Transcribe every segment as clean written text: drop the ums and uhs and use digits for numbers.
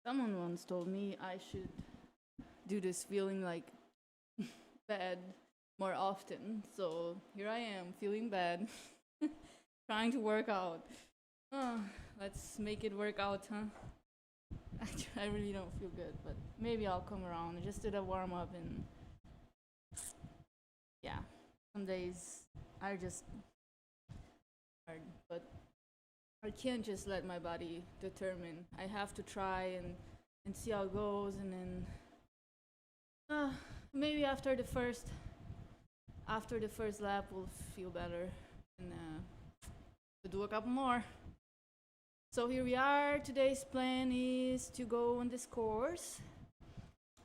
Someone once told me I should do this feeling like bad more often. So here I am, feeling bad, trying to work out. Let's make it work out, huh? I really don't feel good, but maybe I'll come around. I just did a warm up, and yeah, some days are just hard, but I can't just let my body determine. I have to try and see how it goes, and then maybe after the first lap we'll feel better, and we'll do a couple more. So here we are. Today's plan is to go on this course.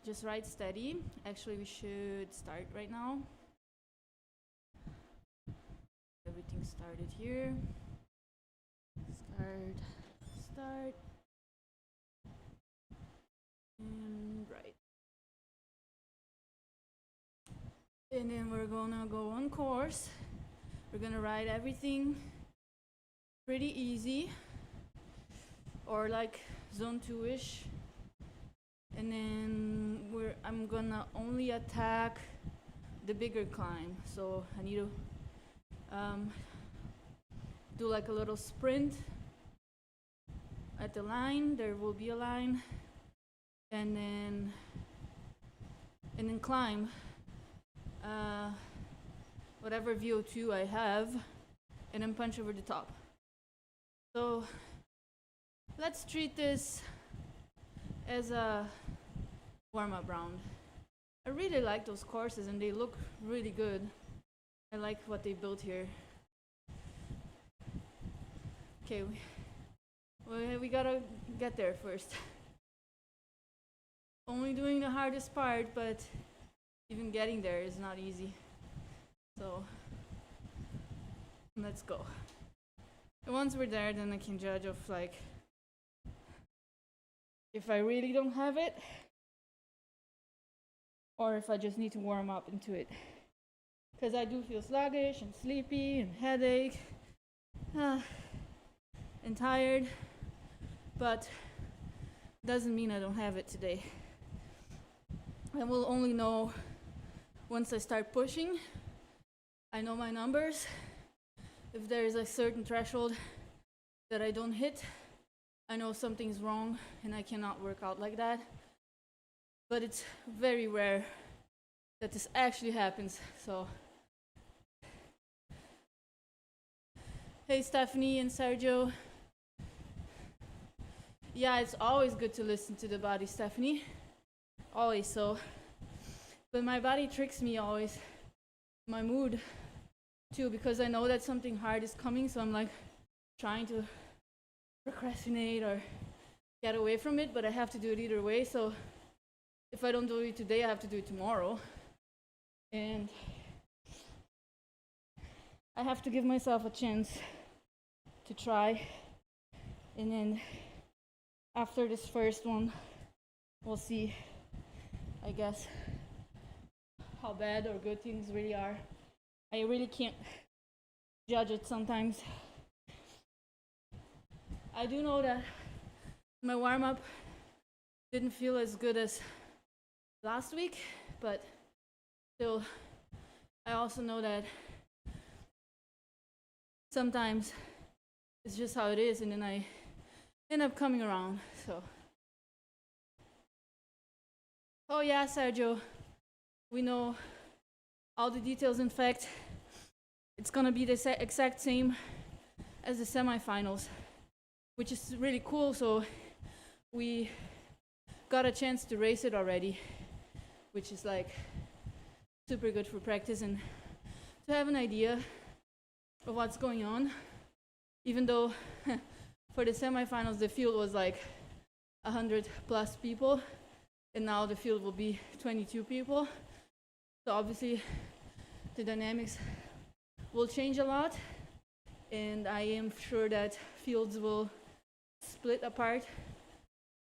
Just ride steady. Actually, we should start right now. Everything started here. Start. And right. And then we're gonna go on course. We're gonna ride everything pretty easy, or like zone 2-ish. And then I'm gonna only attack the bigger climb. So I need to do like a little sprint at the line. There will be a line, and then climb whatever VO2 I have, and then punch over the top. So let's treat this as a warm-up round. I really like those courses, and they look really good. I like what they built here. Okay, we gotta get there first. Only doing the hardest part, but even getting there is not easy. So let's go. And once we're there, then I can judge of like if I really don't have it, or if I just need to warm up into it. Because I do feel sluggish and sleepy and headache and tired, but doesn't mean I don't have it today. I will only know once I start pushing. I know my numbers. If there is a certain threshold that I don't hit, I know something's wrong and I cannot work out like that. But it's very rare that this actually happens. So, hey Stephanie and Sergio. Yeah, it's always good to listen to the body, Stephanie. Always so. But my body tricks me always. My mood too, because I know that something hard is coming, so I'm like trying to procrastinate or get away from it, but I have to do it either way. So if I don't do it today, I have to do it tomorrow. And I have to give myself a chance to try. And then after this first one, we'll see, I guess, how bad or good things really are. I really can't judge it sometimes. I do know that my warm-up didn't feel as good as last week, but still, I also know that sometimes it's just how it is, and then I end up coming around. So, oh yeah, Sergio, we know all the details. In fact, it's gonna be the exact same as the semifinals, which is really cool. So we got a chance to race it already, which is like super good for practice and to have an idea of what's going on. Even though for the semifinals the field was like 100 plus people, and now the field will be 22 people. So obviously the dynamics will change a lot, and I am sure that fields will split apart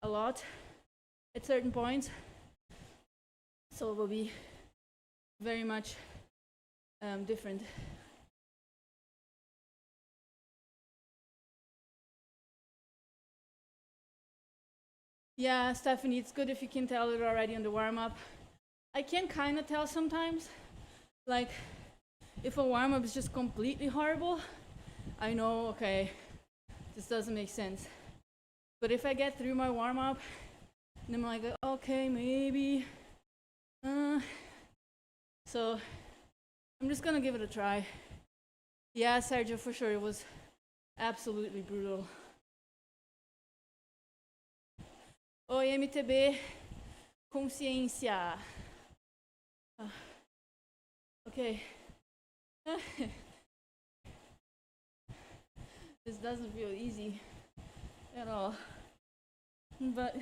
a lot at certain points. So it will be very much different. Yeah, Stephanie, it's good if you can tell it already on the warm-up. I can kind of tell sometimes, like, if a warm-up is just completely horrible, I know, okay, this doesn't make sense. But if I get through my warm-up, and I'm like, okay, maybe, so I'm just gonna give it a try. Yeah, Sergio, for sure, it was absolutely brutal. Oi, MTB, consciência. Okay. This doesn't feel easy at all. But,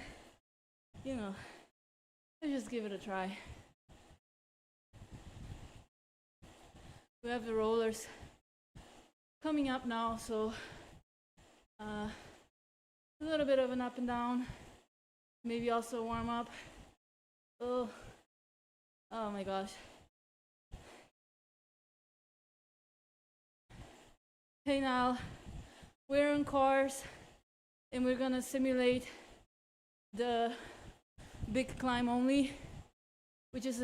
you know, let's just give it a try. We have the rollers coming up now, so a little bit of an up and down, maybe also warm up. Oh my gosh. Hey, now we're on course and we're gonna simulate the big climb only, which is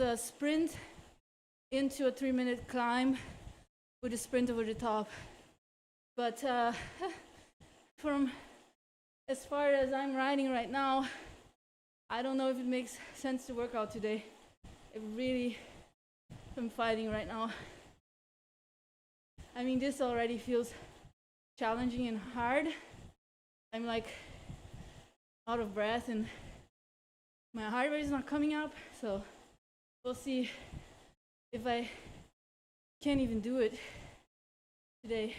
a sprint into a 3-minute climb with a sprint over the top. But from as far as I'm riding right now, I don't know if it makes sense to work out today. I really am fighting right now. I mean, this already feels challenging and hard. I'm like out of breath and my heart rate is not coming up, so we'll see if I can even do it today.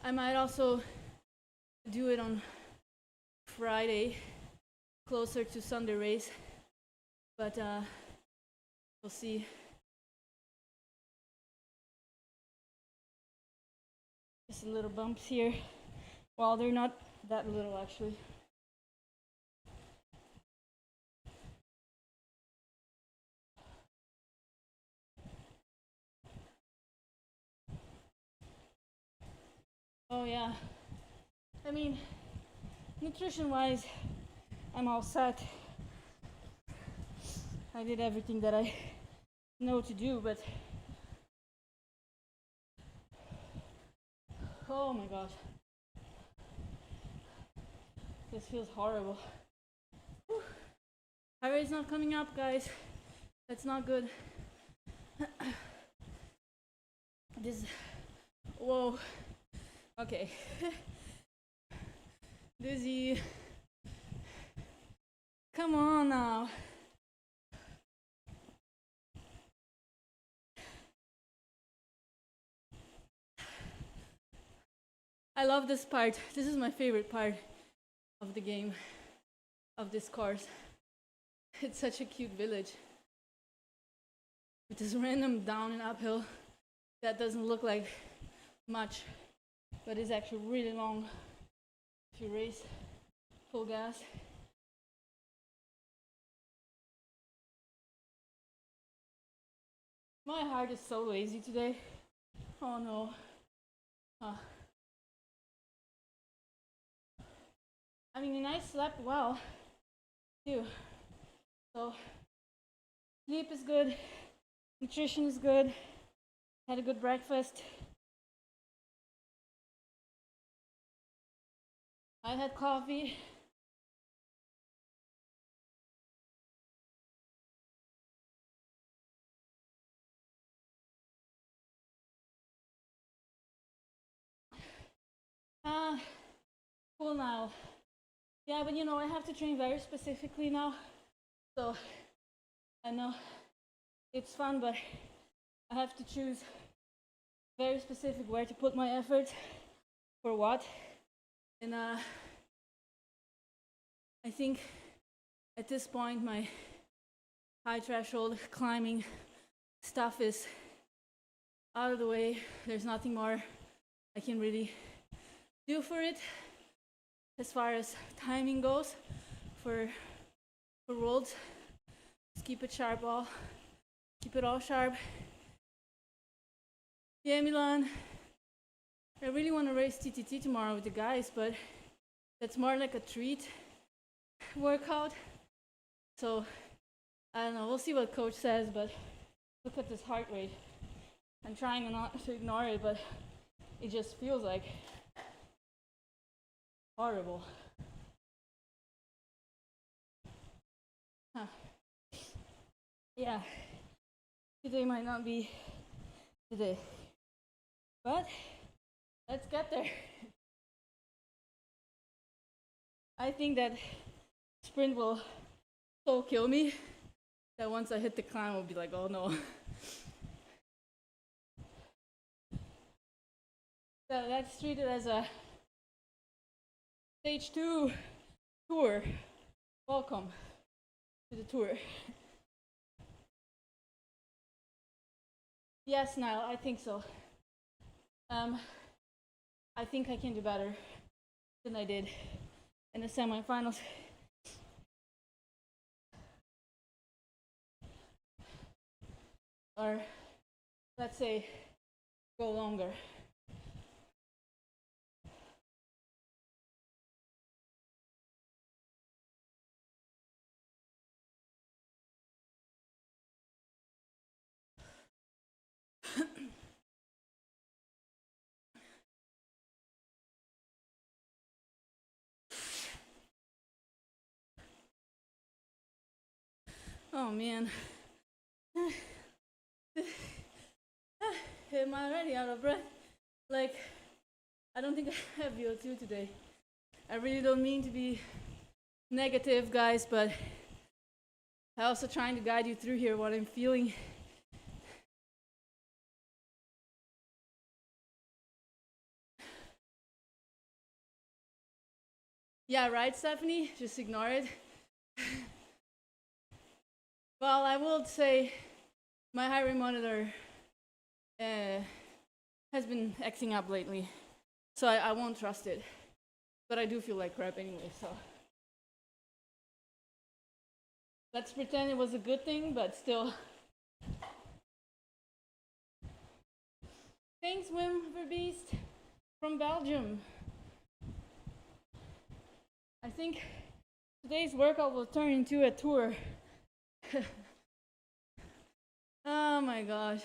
I might also do it on Friday, closer to Sunday race, but we'll see. Just little bumps here. Well, they're not that little actually. Oh yeah. I mean, nutrition-wise, I'm all set. I did everything that I know to do, but oh my gosh. This feels horrible. Whew. Heart rate's not coming up, guys. That's not good. This, whoa. Okay. Dizzy. Come on now. I love this part. This is my favorite part of the game, of this course. It's such a cute village. With this random down and uphill that doesn't look like much, but is actually really long if you race full gas. My heart is so lazy today. Oh no. I mean, and I slept well too. So sleep is good, nutrition is good, had a good breakfast. I had coffee. Cool now. Yeah, but you know, I have to train very specifically now. So I know it's fun, but I have to choose very specific where to put my effort for what. And I think at this point my high threshold climbing stuff is out of the way. There's nothing more I can really do for it as far as timing goes for Worlds. Just keep it sharp, keep it all sharp. Yeah, Milan. I really want to race TTT tomorrow with the guys, but that's more like a treat workout. So I don't know. We'll see what coach says, but look at this heart rate. I'm trying not to ignore it, but it just feels like horrible. Huh. Yeah, today might not be today, but let's get there. I think that sprint will so kill me that once I hit the climb, I'll be like, oh no. So that's treated as a stage 2 tour. Welcome to the tour. Yes, Niall, I think so. I think I can do better than I did in the semifinals. Or let's say go longer. Oh man. Am I already out of breath? Like, I don't think I have VO2 today. I really don't mean to be negative, guys, but I'm also trying to guide you through here what I'm feeling. Yeah, right, Stephanie? Just ignore it. Well, I will say my heart rate monitor has been acting up lately, so I won't trust it. But I do feel like crap anyway, so. Let's pretend it was a good thing, but still. Thanks, Wim Verbeest from Belgium. I think today's workout will turn into a tour. Oh my gosh.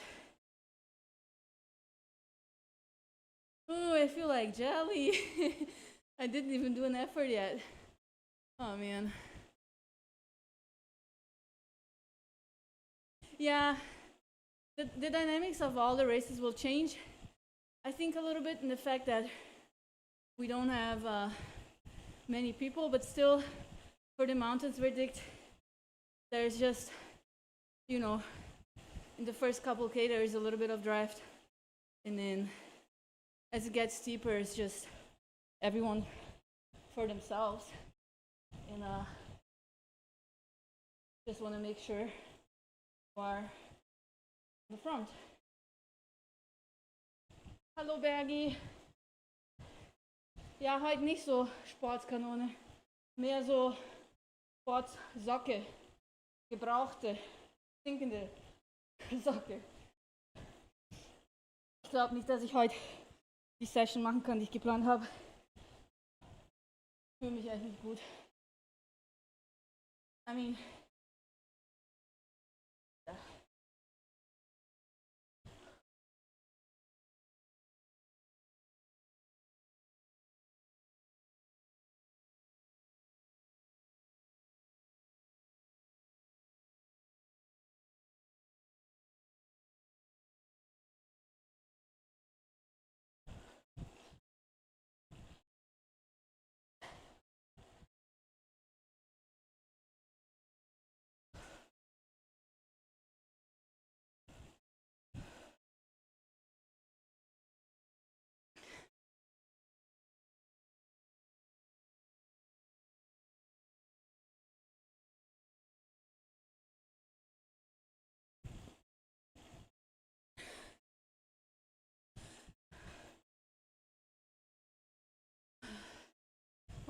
Ooh, I feel like jelly. I didn't even do an effort yet. Oh man. Yeah, the dynamics of all the races will change. I think a little bit in the fact that we don't have many people, but still for the mountains verdict, there's just, you know, in the first couple K there's a little bit of draft, and then as it gets steeper it's just everyone for themselves, and just want to make sure you are in the front. Hallo Bergi. Ja, heute nicht so Sportskanone, mehr so Sportsocke, gebrauchte, stinkende Socke. Ich glaube nicht, dass ich heute die Session machen kann, die ich geplant habe. Ich fühle mich echt nicht gut. I mean, yeah.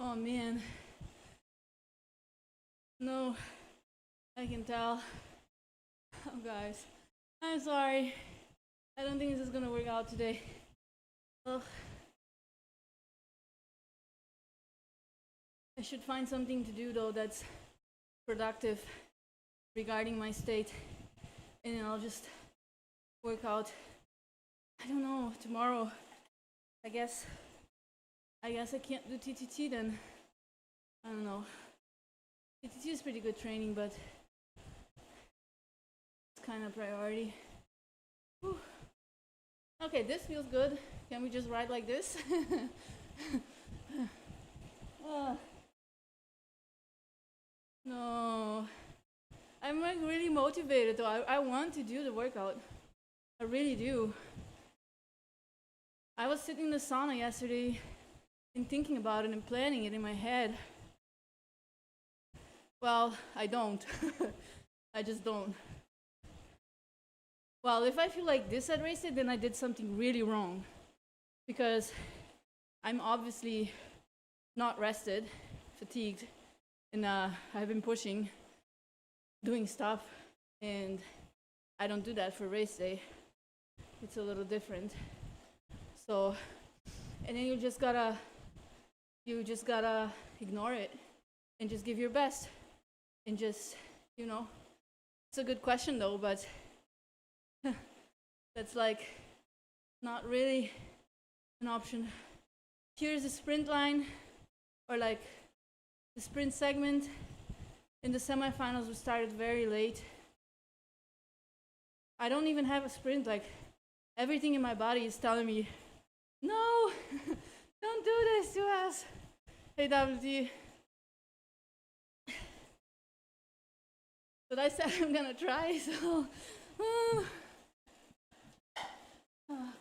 Oh man, No, I can tell. Oh, guys, I'm sorry. I don't think this is gonna work out today. Ugh. I should find something to do though that's productive regarding my state, and then I'll just work out. I don't know, tomorrow. I guess I can't do TTT then. I don't know. TTT is pretty good training, but it's kind of priority. Whew. Okay, this feels good. Can we just ride like this? No. I'm like really motivated though. I want to do the workout. I really do. I was sitting in the sauna yesterday and thinking about it and planning it in my head. Well, I don't. I just don't. Well, if I feel like this at race day, then I did something really wrong. Because I'm obviously not rested, fatigued, and I've been pushing, doing stuff, and I don't do that for race day. It's a little different. So, and then you just gotta ignore it and just give your best. And just, it's a good question though, but that's like not really an option. Here's the sprint line, or like the sprint segment. In the semifinals, we started very late. I don't even have a sprint. Like, everything in my body is telling me, no, don't do this to us. Hey, WT. But I said I'm gonna try, so. Oh, God.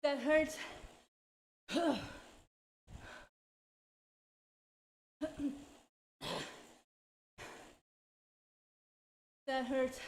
That hurts. That hurts.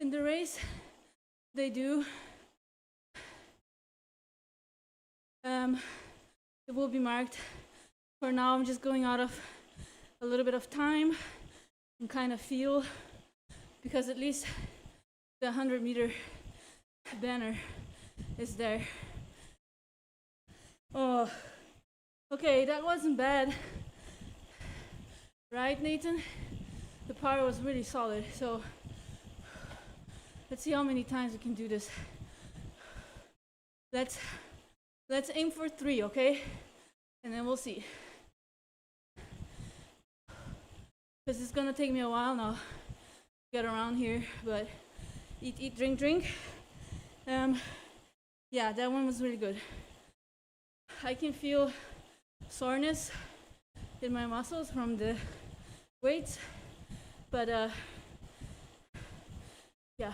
In the race, they do. It will be marked. For now, I'm just going out of a little bit of time and kind of feel, because at least the 100-meter banner is there. Oh, okay, that wasn't bad. Right, Nathan? The power was really solid, so let's see how many times we can do this. Let's aim for 3, okay? And then we'll see. Because it's gonna take me a while now to get around here, but eat, drink. Yeah, that one was really good. I can feel soreness in my muscles from the weights, but yeah.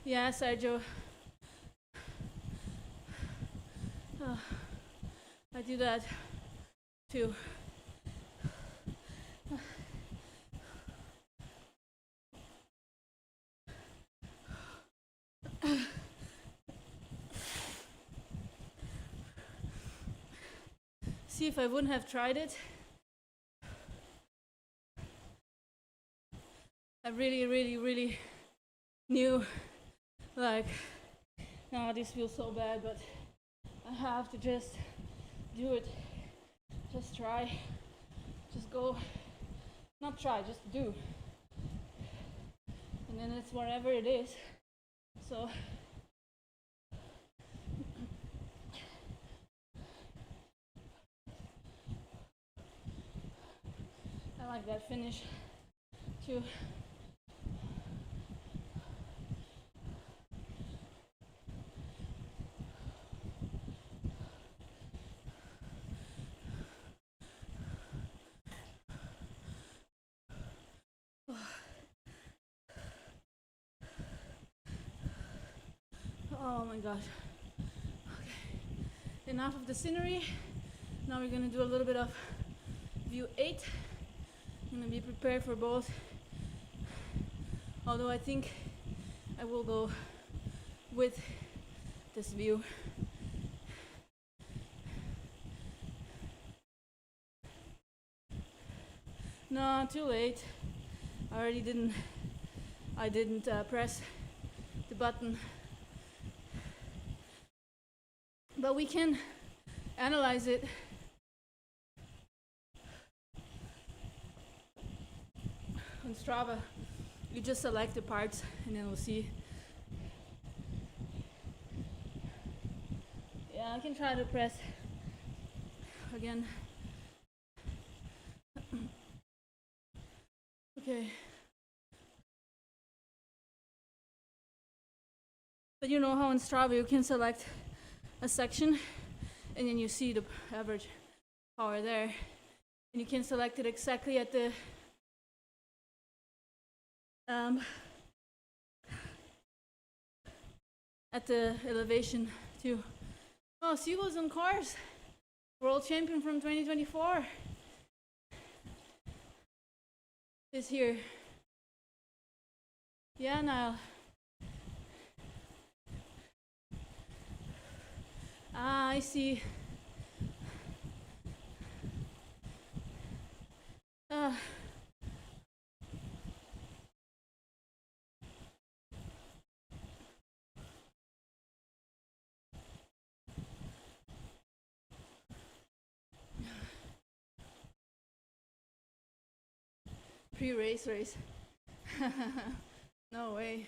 Yeah, Sergio. I do that too. See, if I wouldn't have tried it, I really knew, like, no, this feels so bad, but I have to just do it. Just try. Just go. Not try, just do. And then it's whatever it is. So I like that finish too. Oh my gosh. Okay. Enough of the scenery. Now we're gonna do a little bit of VO2. I'm gonna be prepared for both. Although I think I will go with this view. No, too late. I didn't press the button. But we can analyze it. On Strava, you just select the parts and then we'll see. Yeah, I can try to press again. Okay. But you know how on Strava you can select a section and then you see the average power there. And you can select it exactly at the elevation too. Oh, Sigo's on course. World champion from 2024 is here. Yeah, Niall. Ah, I see. Pre-race race. No way.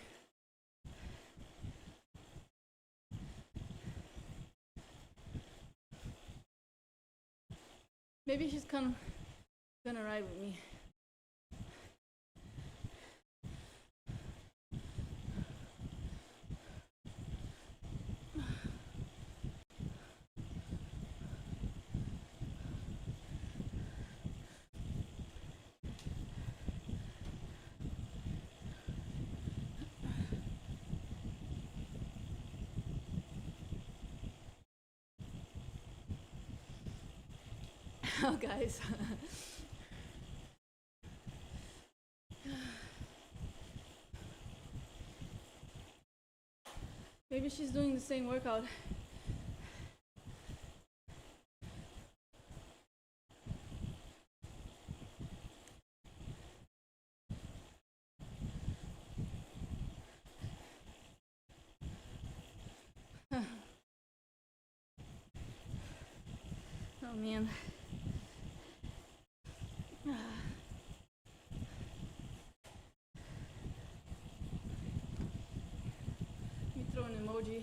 Maybe she's gonna ride with me. Oh, guys. Maybe she's doing the same workout. Oh man. Let me throw an emoji.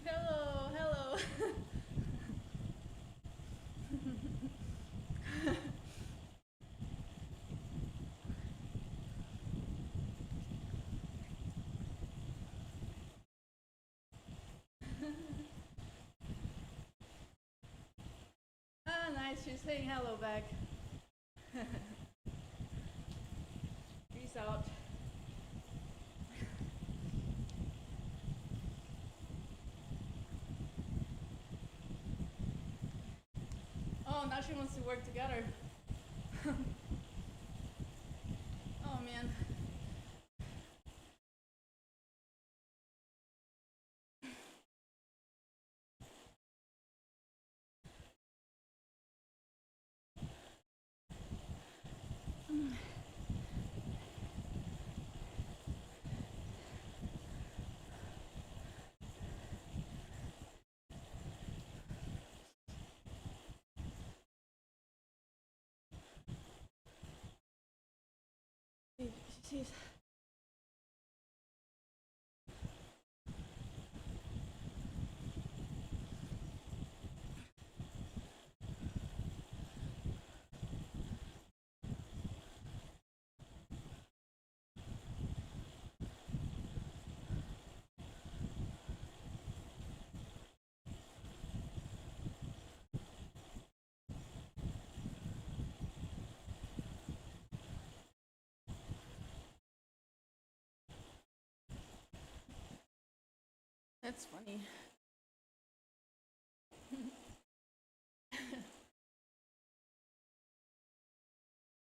Hello, hello. Ah, nice. She's saying hello back. Peace out. Oh, now she wants to work together. Oh man. She's That's funny.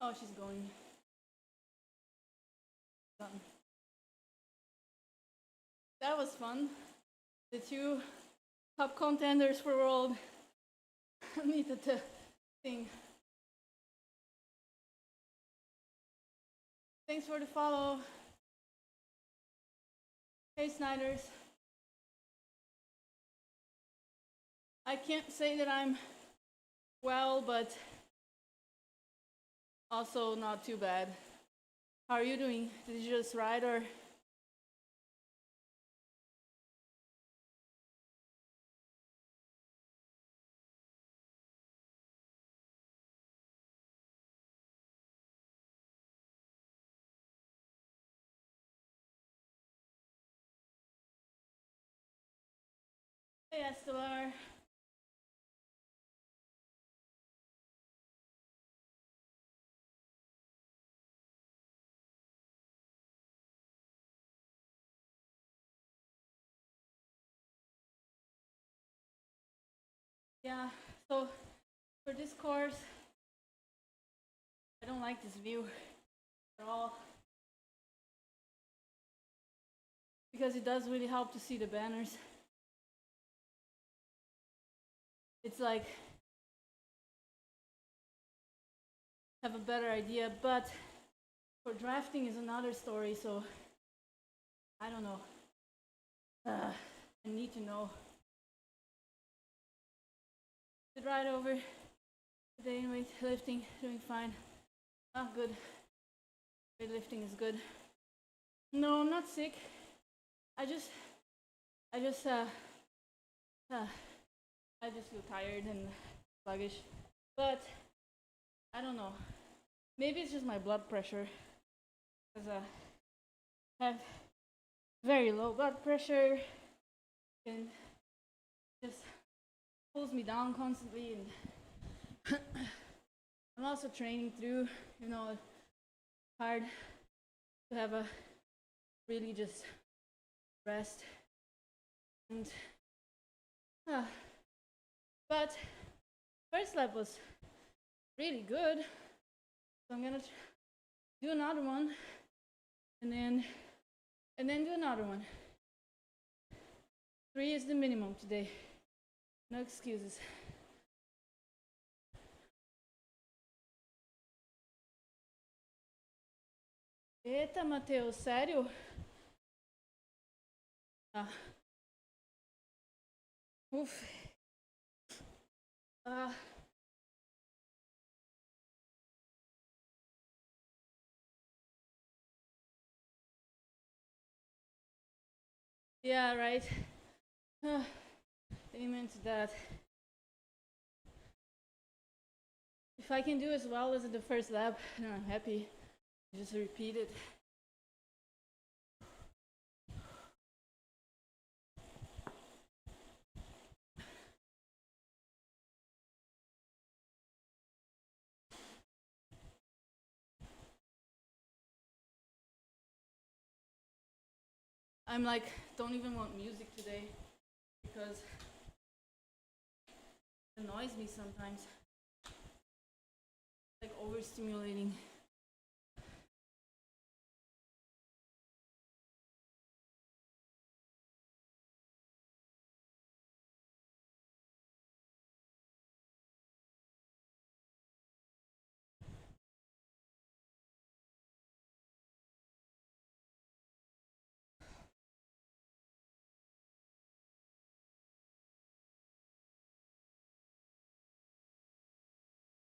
Oh, she's going. Done. That was fun. The two top contenders for world needed to sing. Thanks for the follow. Hey, Snyders. I can't say that I'm well, but also not too bad. How are you doing? Did you just ride or? Hey, Estelar. Yeah, so for this course, I don't like this view at all because it does really help to see the banners. It's like have a better idea, but for drafting is another story, so I don't know. I need to know. Did ride over today in weightlifting, doing fine. Ah, good. Weightlifting is good. No, I'm not sick. I just feel tired and sluggish. But I don't know. Maybe it's just my blood pressure, because I have very low blood pressure and just pulls me down constantly, and I'm also training through, you know, it's hard to have a really just rest. And but first lap was really good, so I'm gonna do another one, and then do another one. 3 is the minimum today. No excuses. Eita, Matheus, sério? Ah. Oof. Yeah, right. Amen to that. If I can do as well as in the first lap, then I'm happy. Just repeat it. I'm like, don't even want music today because it annoys me sometimes. Like overstimulating.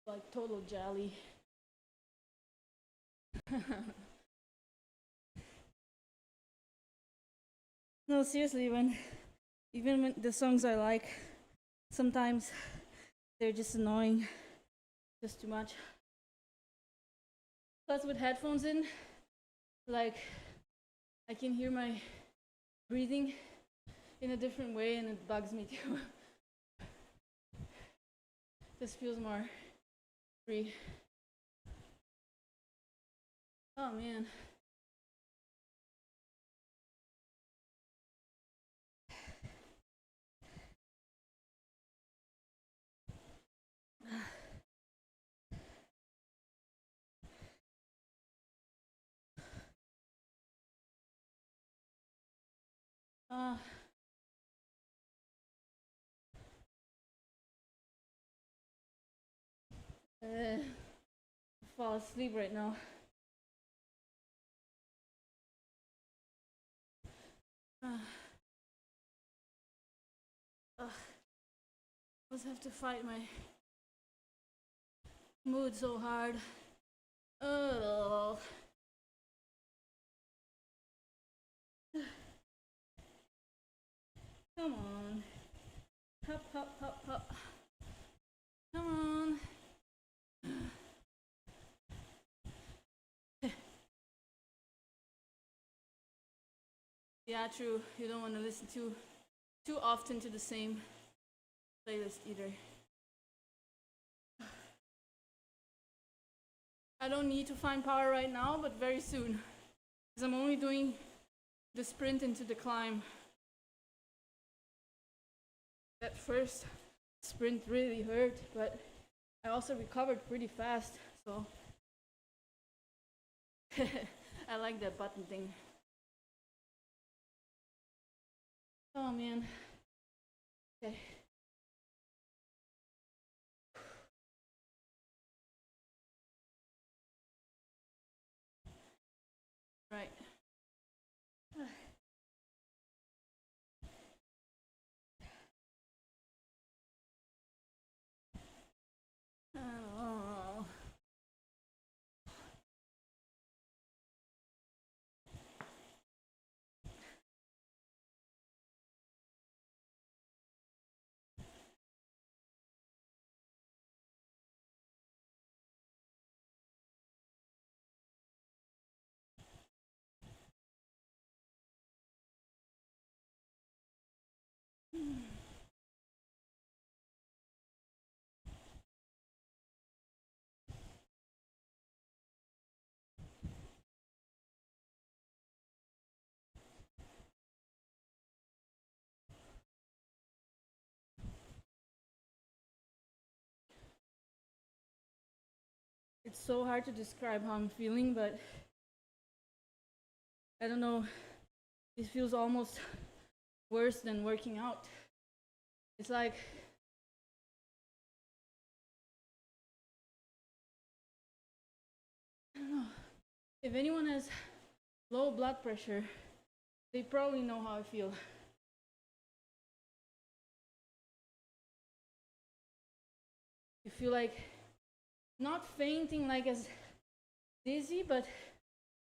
Like total jelly. No, seriously, even when the songs I like, sometimes they're just annoying, just too much. Plus with headphones in, like I can hear my breathing in a different way and it bugs me too. This feels more free. Oh man. Uh, fall asleep right now. I always have to fight my mood so hard. Oh. Come on. Hop, hop, hop, hop. Come on. Yeah, true. You don't want to listen too often to the same playlist either. I don't need to find power right now, but very soon. Because I'm only doing the sprint into the climb. That first sprint really hurt, but I also recovered pretty fast, so I like that button thing. Oh man. Okay. Right. Oh. It's so hard to describe how I'm feeling, but I don't know. It feels almost worse than working out. It's like I don't know. If anyone has low blood pressure, they probably know how I feel. You feel like not fainting like as dizzy, but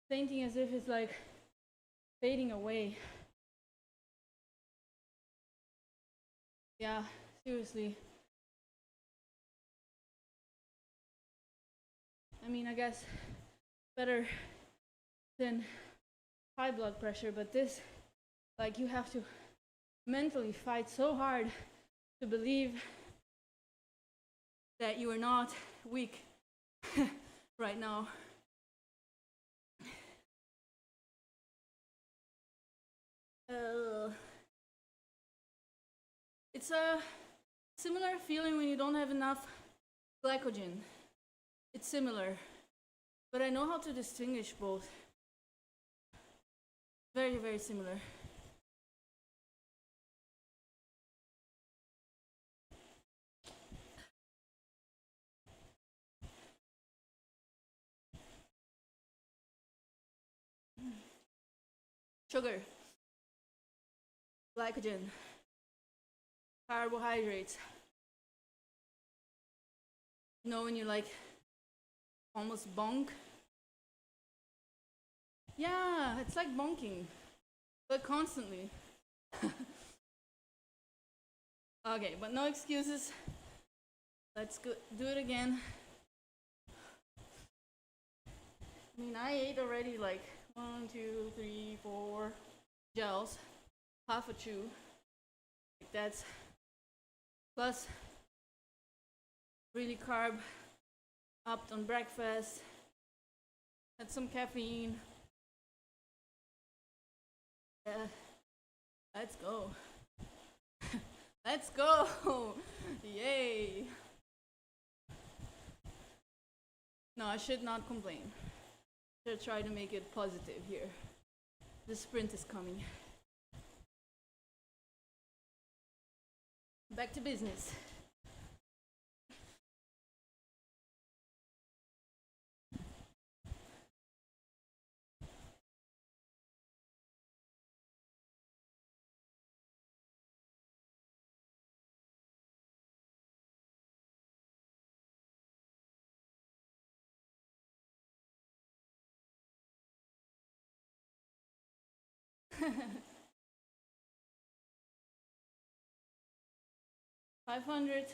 fainting as if it's like fading away. Yeah, seriously. I mean, I guess better than high blood pressure, but this, like, you have to mentally fight so hard to believe that you are not weak right now. It's a similar feeling when you don't have enough glycogen. It's similar, but I know how to distinguish both. Very, very similar. Sugar, glycogen, carbohydrates. You know when you like almost bonk? Yeah, it's like bonking, but constantly. Okay, but no excuses. Let's do it again. I mean, I ate already like 1, 2, 3, 4 gels, half a chew. Like that's plus really carb upped on breakfast. Had some caffeine. Yeah, let's go. Let's go! Yay! No, I should not complain. Should try to make it positive here. The sprint is coming. Back to business. $500.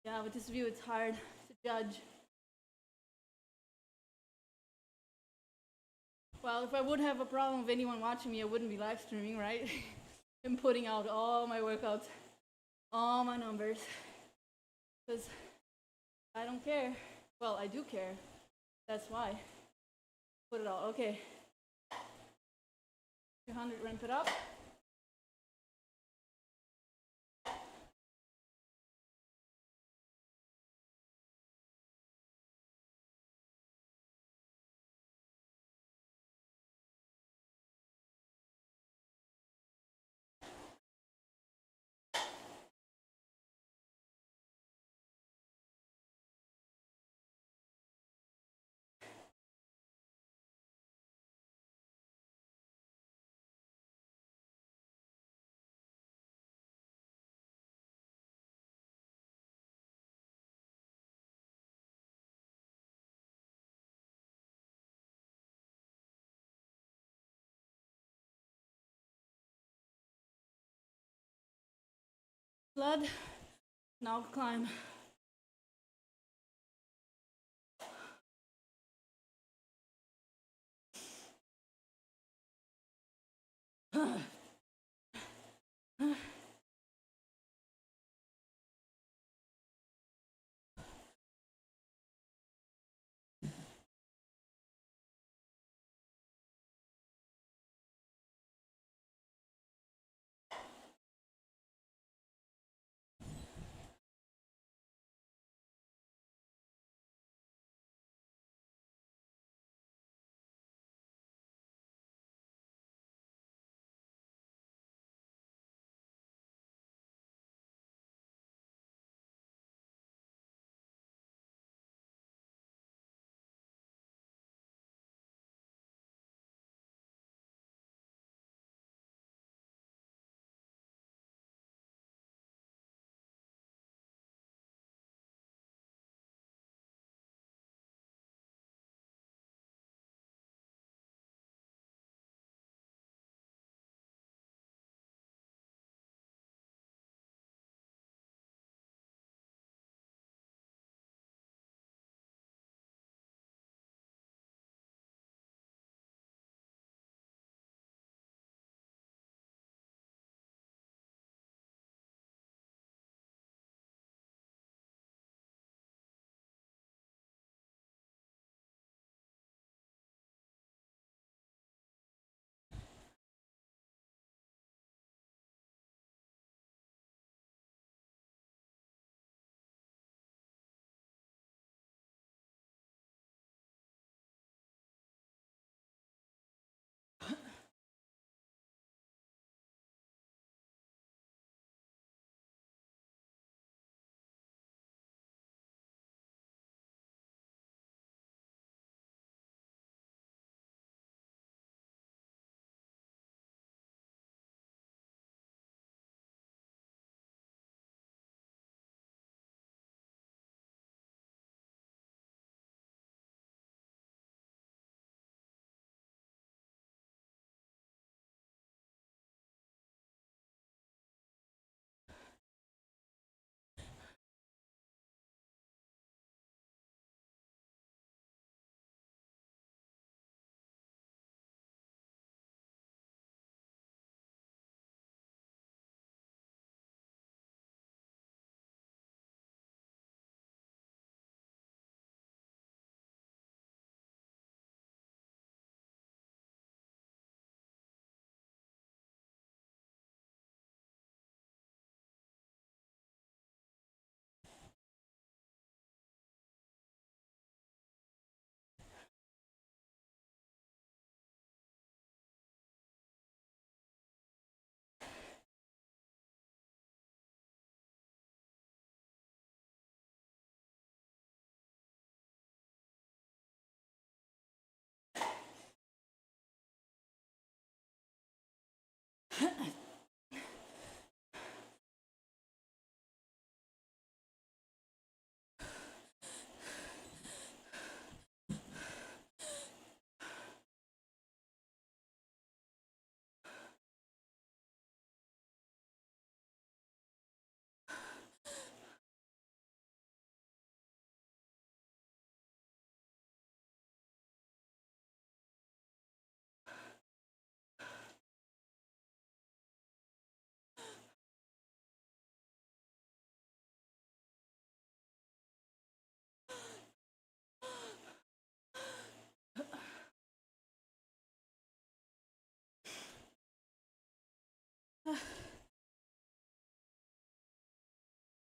Yeah, with this view, it's hard to judge. Well, if I would have a problem with anyone watching me, I wouldn't be live streaming, right? I'm putting out all my workouts, all my numbers, because I don't care. Well, I do care. That's why. Put it all. Okay. 200, ramp it up. Blood. Now climb.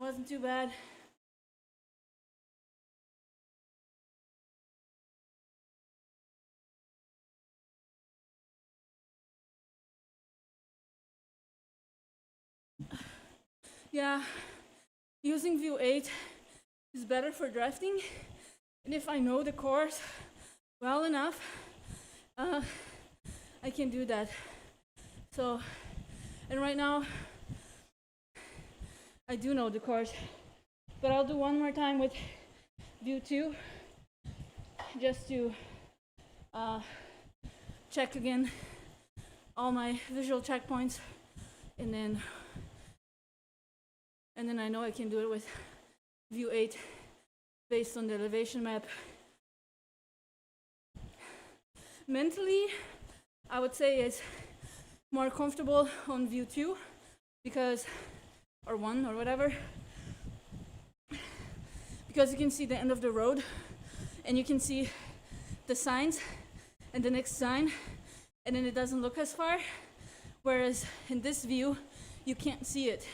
Wasn't too bad. Yeah, using VO8 is better for drafting, and if I know the course well enough, I can do that. So, and right now, I do know the course, but I'll do one more time with VO2 just to check again all my visual checkpoints, and then I know I can do it with VO8 based on the elevation map. Mentally, I would say it's more comfortable on VO2 because, or 1 or whatever, because you can see the end of the road and you can see the signs and the next sign, and then it doesn't look as far, whereas in this view you can't see it.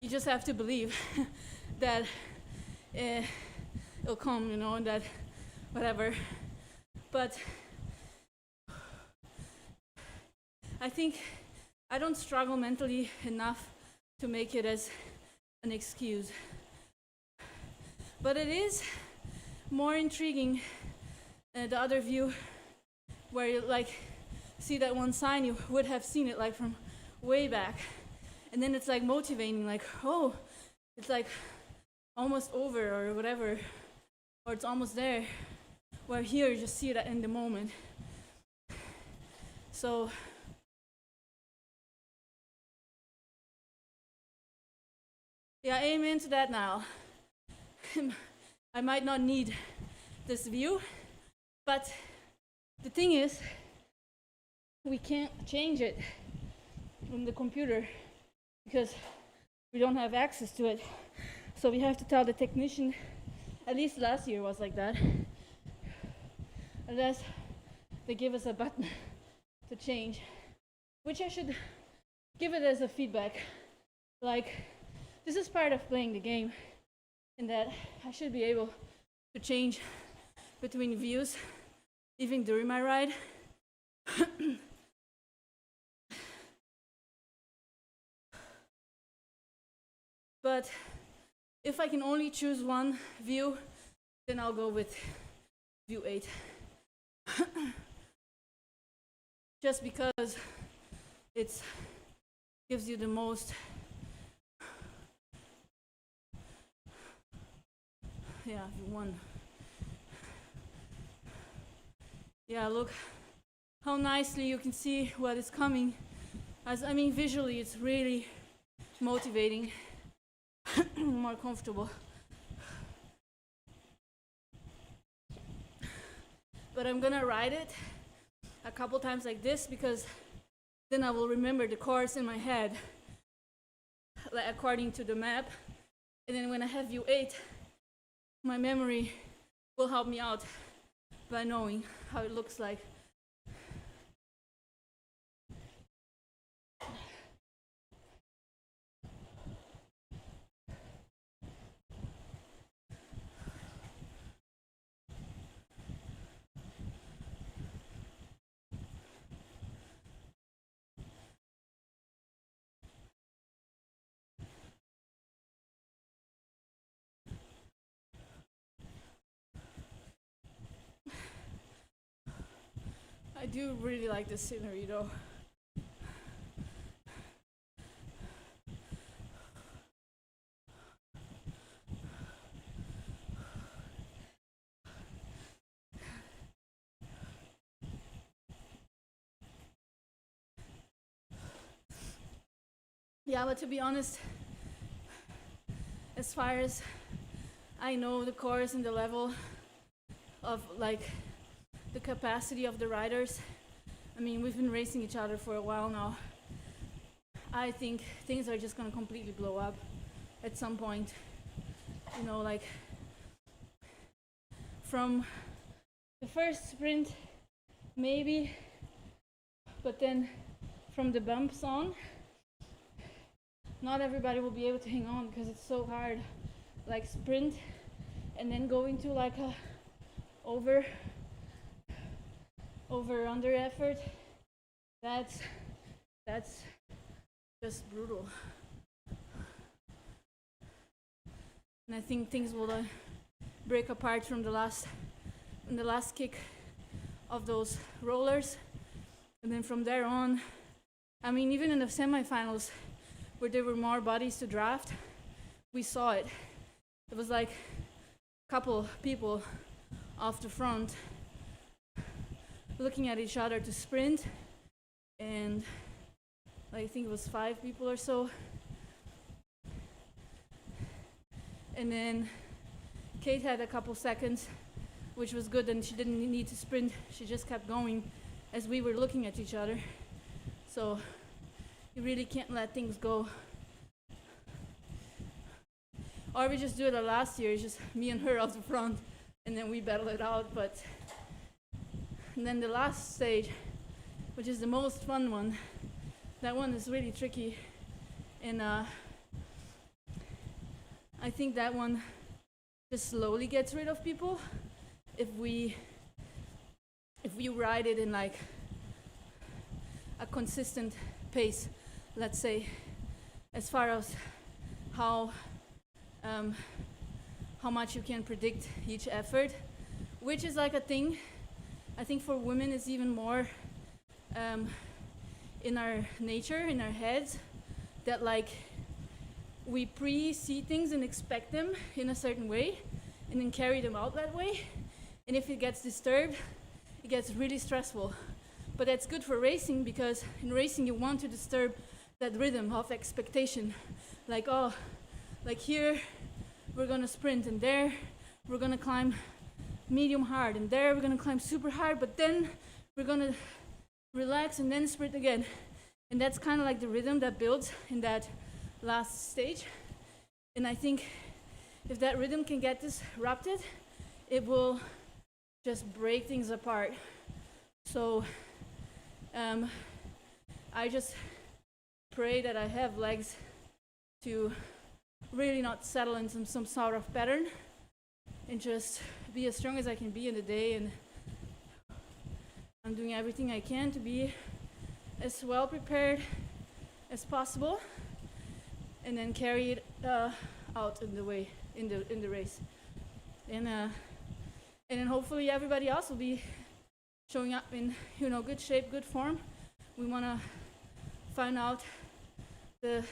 You just have to believe that it'll come, you know, and that whatever. But I think I don't struggle mentally enough to make it as an excuse. But it is more intriguing the other view where you like see that one sign, you would have seen it like from way back. And then it's like motivating, like, oh, it's like almost over or whatever, or it's almost there. Where here you just see that in the moment. So yeah, amen to that now. I might not need this view, but the thing is, we can't change it on the computer because we don't have access to it. So we have to tell the technician, at least last year was like that, unless they give us a button to change, which I should give it as a feedback. Like, this is part of playing the game, in that I should be able to change between views even during my ride. But if I can only choose one view, then I'll go with VO8. Just because it gives you the most, yeah, one. Yeah, look how nicely you can see what is coming. I mean, visually it's really motivating. More comfortable. But I'm gonna ride it a couple times like this because then I will remember the course in my head, like according to the map. And then when I have VO8, my memory will help me out by knowing how it looks like. I do really like the scenery though. Yeah, but to be honest, as far as I know the course and the level of like the capacity of the riders, I mean, we've been racing each other for a while now. I think things are just gonna completely blow up at some point. You know, like from the first sprint, maybe, but then from the bumps on, not everybody will be able to hang on because it's so hard. Like sprint and then go into like a over under effort. That's just brutal. And I think things will break apart from the last kick of those rollers. And then from there on, I mean, even in the semifinals where there were more bodies to draft, we saw it. It was like a couple people off the front looking at each other to sprint, and I think it was 5 people or so. And then Kate had a couple seconds, which was good, and she didn't need to sprint. She just kept going as we were looking at each other. So you really can't let things go. Or we just do it like last year, it's just me and her off the front, and then we battle it out. And then the last stage, which is the most fun one, that one is really tricky. And I think that one just slowly gets rid of people if we ride it in like a consistent pace, let's say, as far as how much you can predict each effort, which is like a thing. I think for women it's even more in our nature, in our heads, that like we pre-see things and expect them in a certain way and then carry them out that way. And if it gets disturbed, it gets really stressful. But that's good for racing, because in racing you want to disturb that rhythm of expectation. Like, oh, like here we're gonna sprint, and there we're gonna climb medium hard, and there we're gonna climb super hard, but then we're gonna relax and then sprint again. And that's kind of like the rhythm that builds in that last stage. And I think if that rhythm can get disrupted, it will just break things apart. So I just pray that I have legs to really not settle into some sort of pattern and just be as strong as I can be in the day. And I'm doing everything I can to be as well prepared as possible, and then carry it out in the race. And then hopefully everybody else will be showing up in good shape, good form. We want to find out the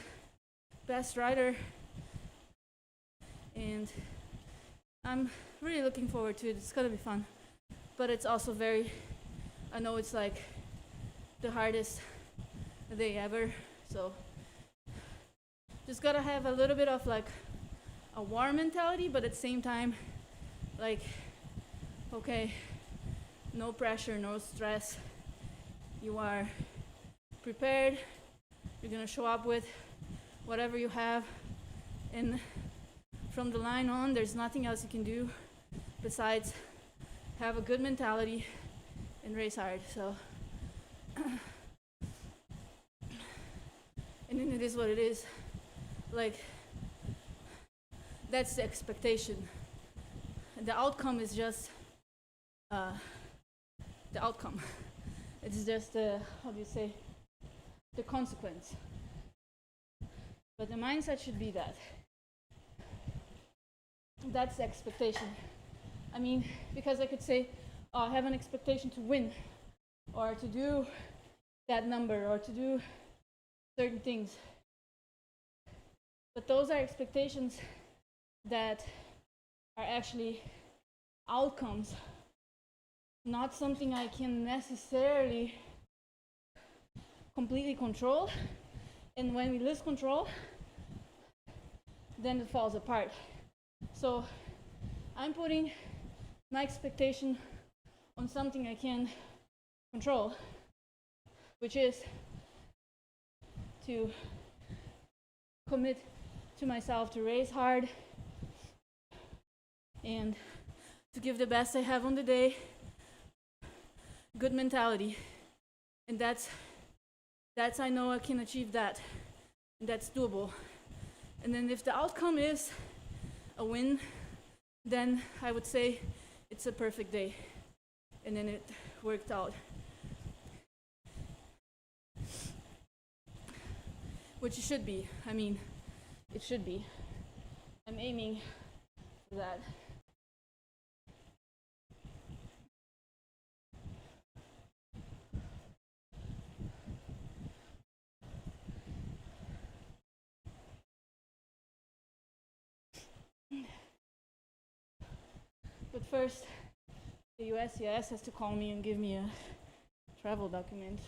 best rider, and I'm really looking forward to it. It's gonna be fun, but it's also I know it's like the hardest day ever, so just gotta have a little bit of like a war mentality, but at the same time, like, okay, no pressure, no stress. You are prepared. You're gonna show up with whatever you have, and from the line on, there's nothing else you can do besides have a good mentality and race hard. So and then it is what it is. Like, that's the expectation. The outcome is just the outcome. It's just how do you say, the consequence. But the mindset should be that. That's the expectation. I mean, because I could say, oh, I have an expectation to win, or to do that number, or to do certain things. But those are expectations that are actually outcomes, not something I can necessarily completely control. And when we lose control, then it falls apart. So I'm putting my expectation on something I can control, which is to commit to myself to race hard and to give the best I have on the day. Good mentality. And that's I know I can achieve that. and that's doable. And then if the outcome is a win, then I would say it's a perfect day, and then it worked out. Which it should be. I mean, it should be. I'm aiming for that. But first, the USCIS has to call me and give me a travel document.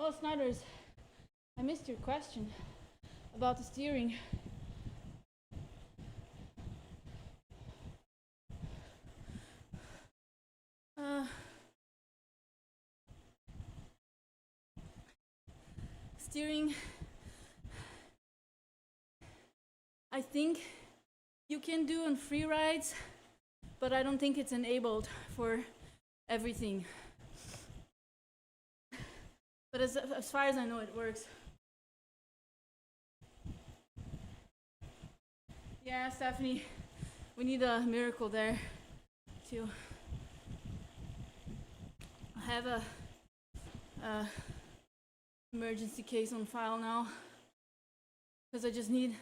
Oh, Snyders, I missed your question about the steering. Steering, I think you can do on free rides, but I don't think it's enabled for everything. But as far as I know, it works. Yeah, Stephanie, we need a miracle there to have a emergency case on file now, because I just need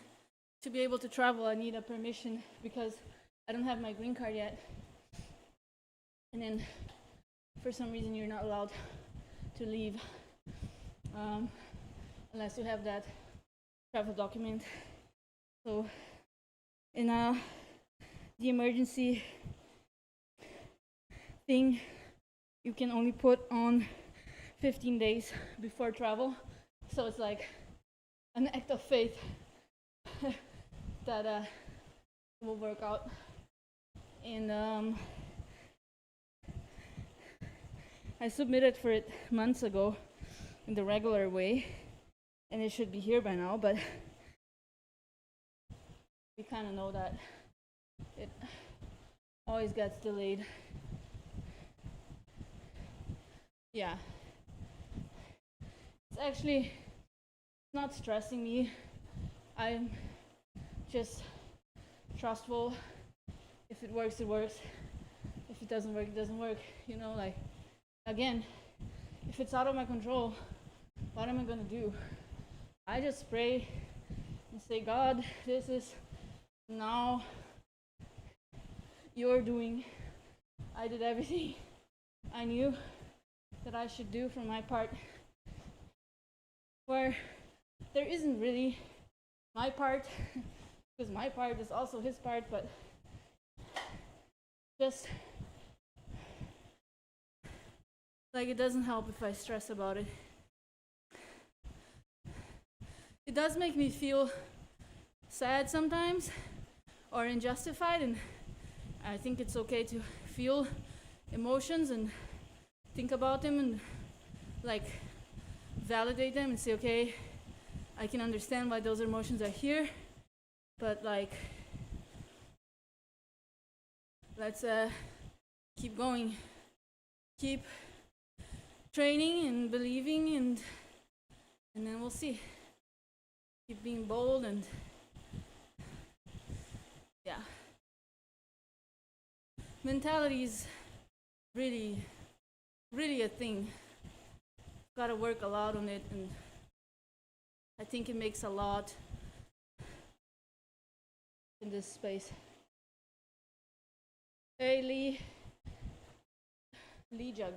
to be able to travel. I need a permission because I don't have my green card yet, and then for some reason you're not allowed to leave unless you have that travel document. So in the emergency thing, you can only put on 15 days before travel. So it's like an act of faith that will work out. And I submitted for it months ago in the regular way, and it should be here by now, but we kind of know that it always gets delayed. Yeah. It's actually not stressing me. I'm just trustful. If it works, it works. If it doesn't work, it doesn't work. You know, like, again, if it's out of my control, what am I gonna do? I just pray and say, God, this is now your doing. I did everything I knew that I should do from my part, where there isn't really my part, because my part is also his part, but just like it doesn't help if I stress about it. It does make me feel sad sometimes or unjustified, and I think it's okay to feel emotions and think about them and like validate them and say, okay, I can understand why those emotions are here, but like let's keep going, keep training and believing, and then we'll see. Keep being bold, and yeah, mentality is really a thing. Gotta work a lot on it, and I think it makes a lot in this space. Hey, Lee Jug.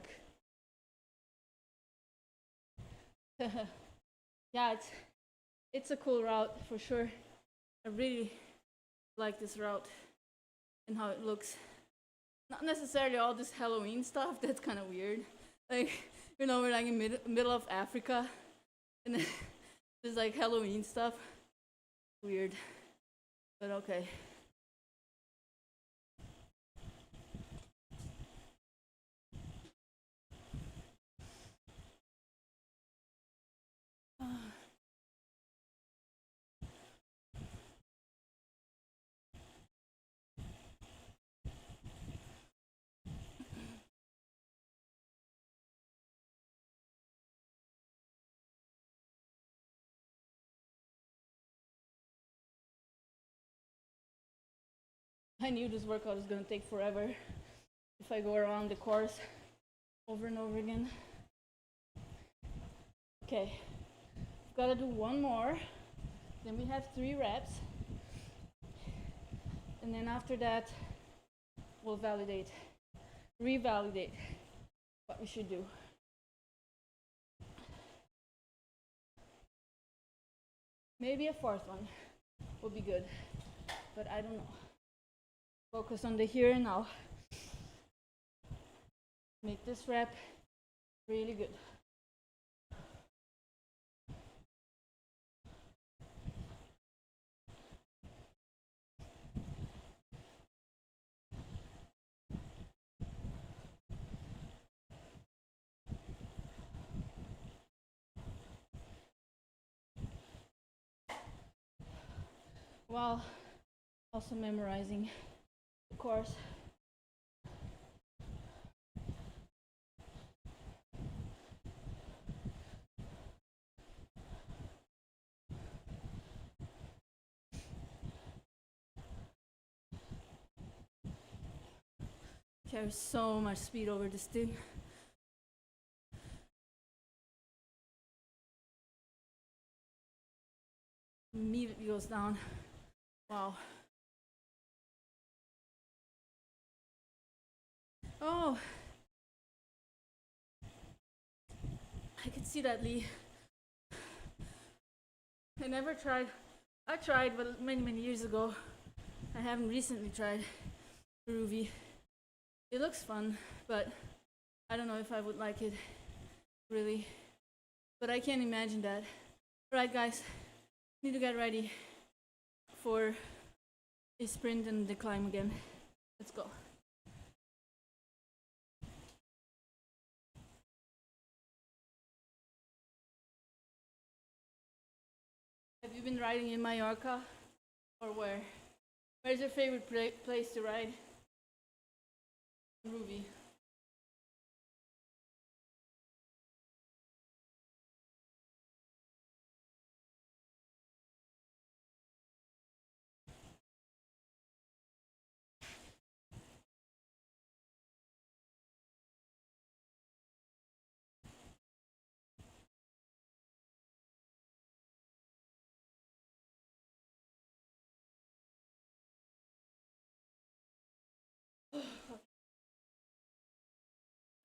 Yeah, it's a cool route for sure. I really like this route and how it looks. not necessarily all this Halloween stuff. That's kind of weird. Like, you know, we're like in middle of Africa, and then there's like Halloween stuff. Weird, but okay. I knew this workout was gonna take forever if I go around the course over and over again. Okay, gotta do one more. Then we have 3 reps. And then after that, we'll revalidate what we should do. Maybe a 4th one will be good, but I don't know. Focus on the here and now. Make this rep really good. While also memorizing the course. Carries so much speed over this thing. Immediately goes down. Wow. Oh, I could see that, Lee. I never tried. I tried, but many years ago. I haven't recently tried Groovy. It looks fun, but I don't know if I would like it, really. But I can't imagine that. Alright, guys, need to get ready for a sprint and the climb again. Let's go. Have you been riding in Mallorca? Or where? Where's your favorite place to ride? Ruby.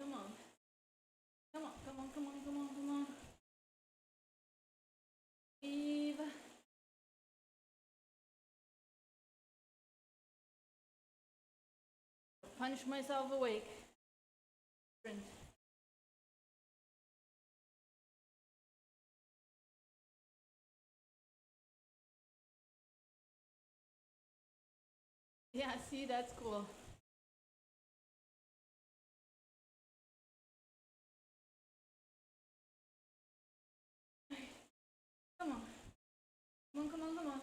Come on. Come on, come on, come on, come on, come on. Eve. Punch myself awake. Sprint. Yeah, see, that's cool. Come on. Come on, come on, come on.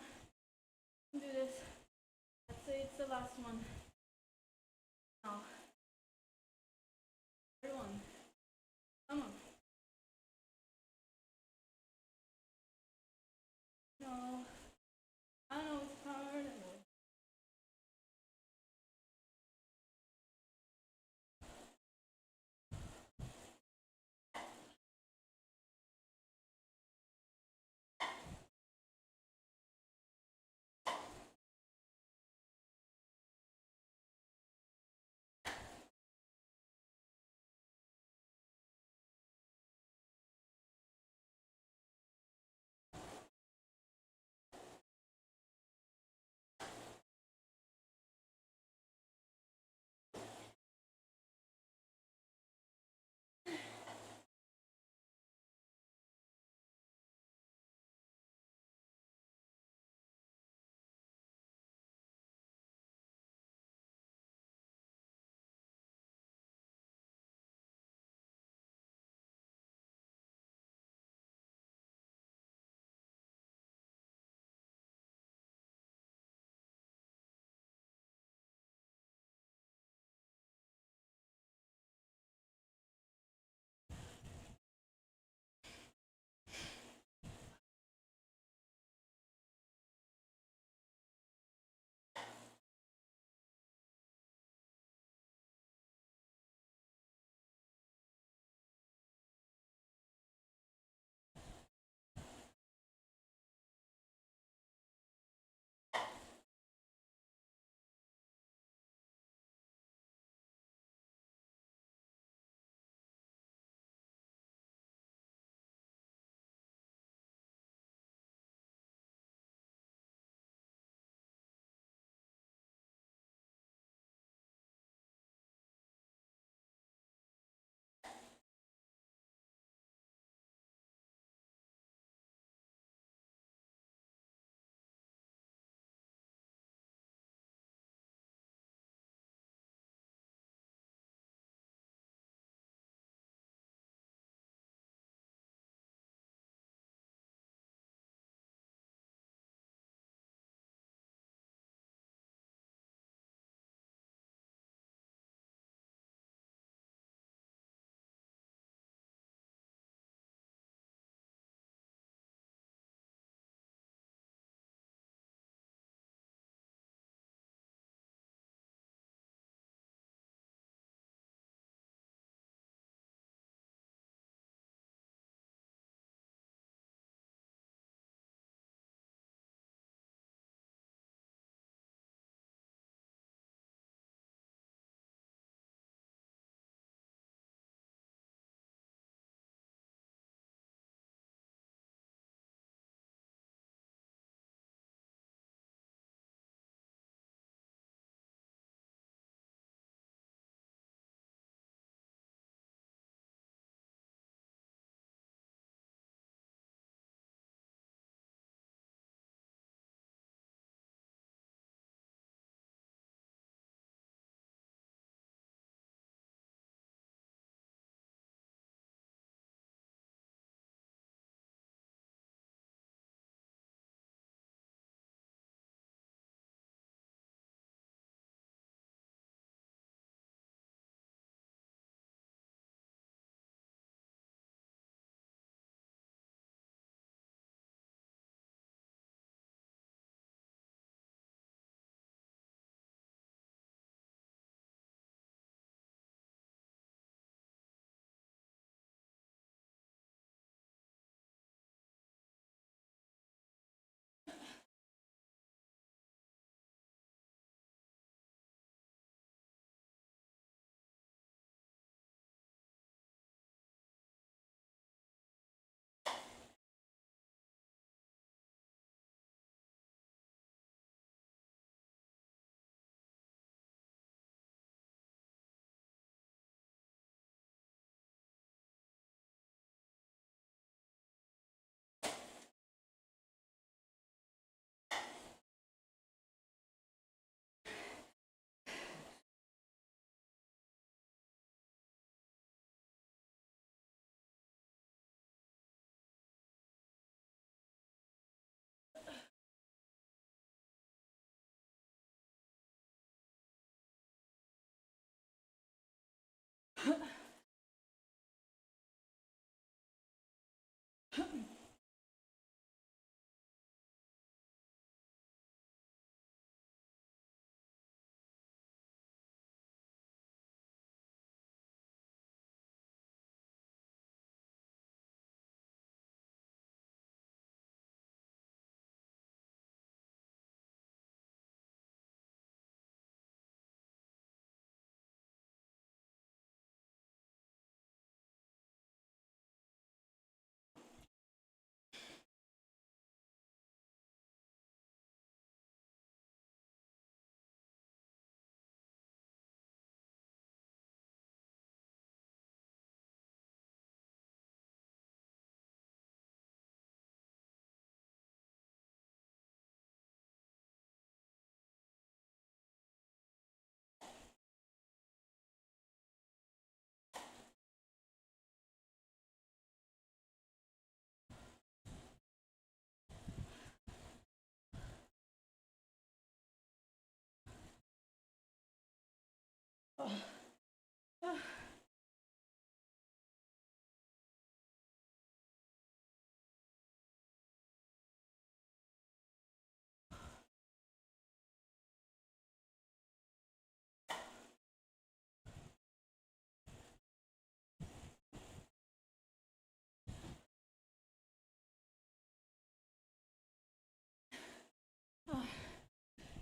Do this. Let's say it's the last one. Now. Everyone. Come on. No. I know it's hard.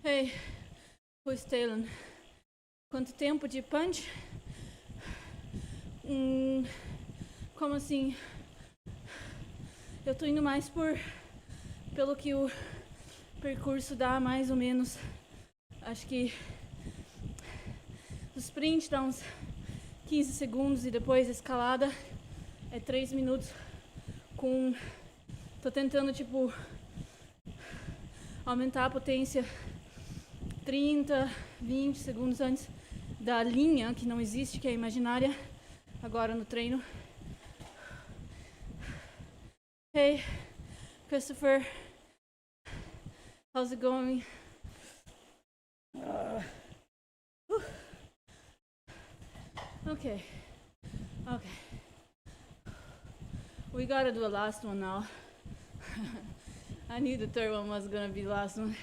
Hey, who's Talon? Quanto tempo de punch? Como assim? Eu tô indo mais pelo que o percurso dá, mais ou menos. Acho que o sprint dá uns 15 segundos e depois a escalada é 3 minutos com... Tô tentando, tipo, aumentar a potência 30, 20 segundos antes da linha, que não existe, que é imaginária, agora no treino. Hey, Christopher. How's it going? Okay. We gotta do a last one now. I knew the third one was gonna be the last one.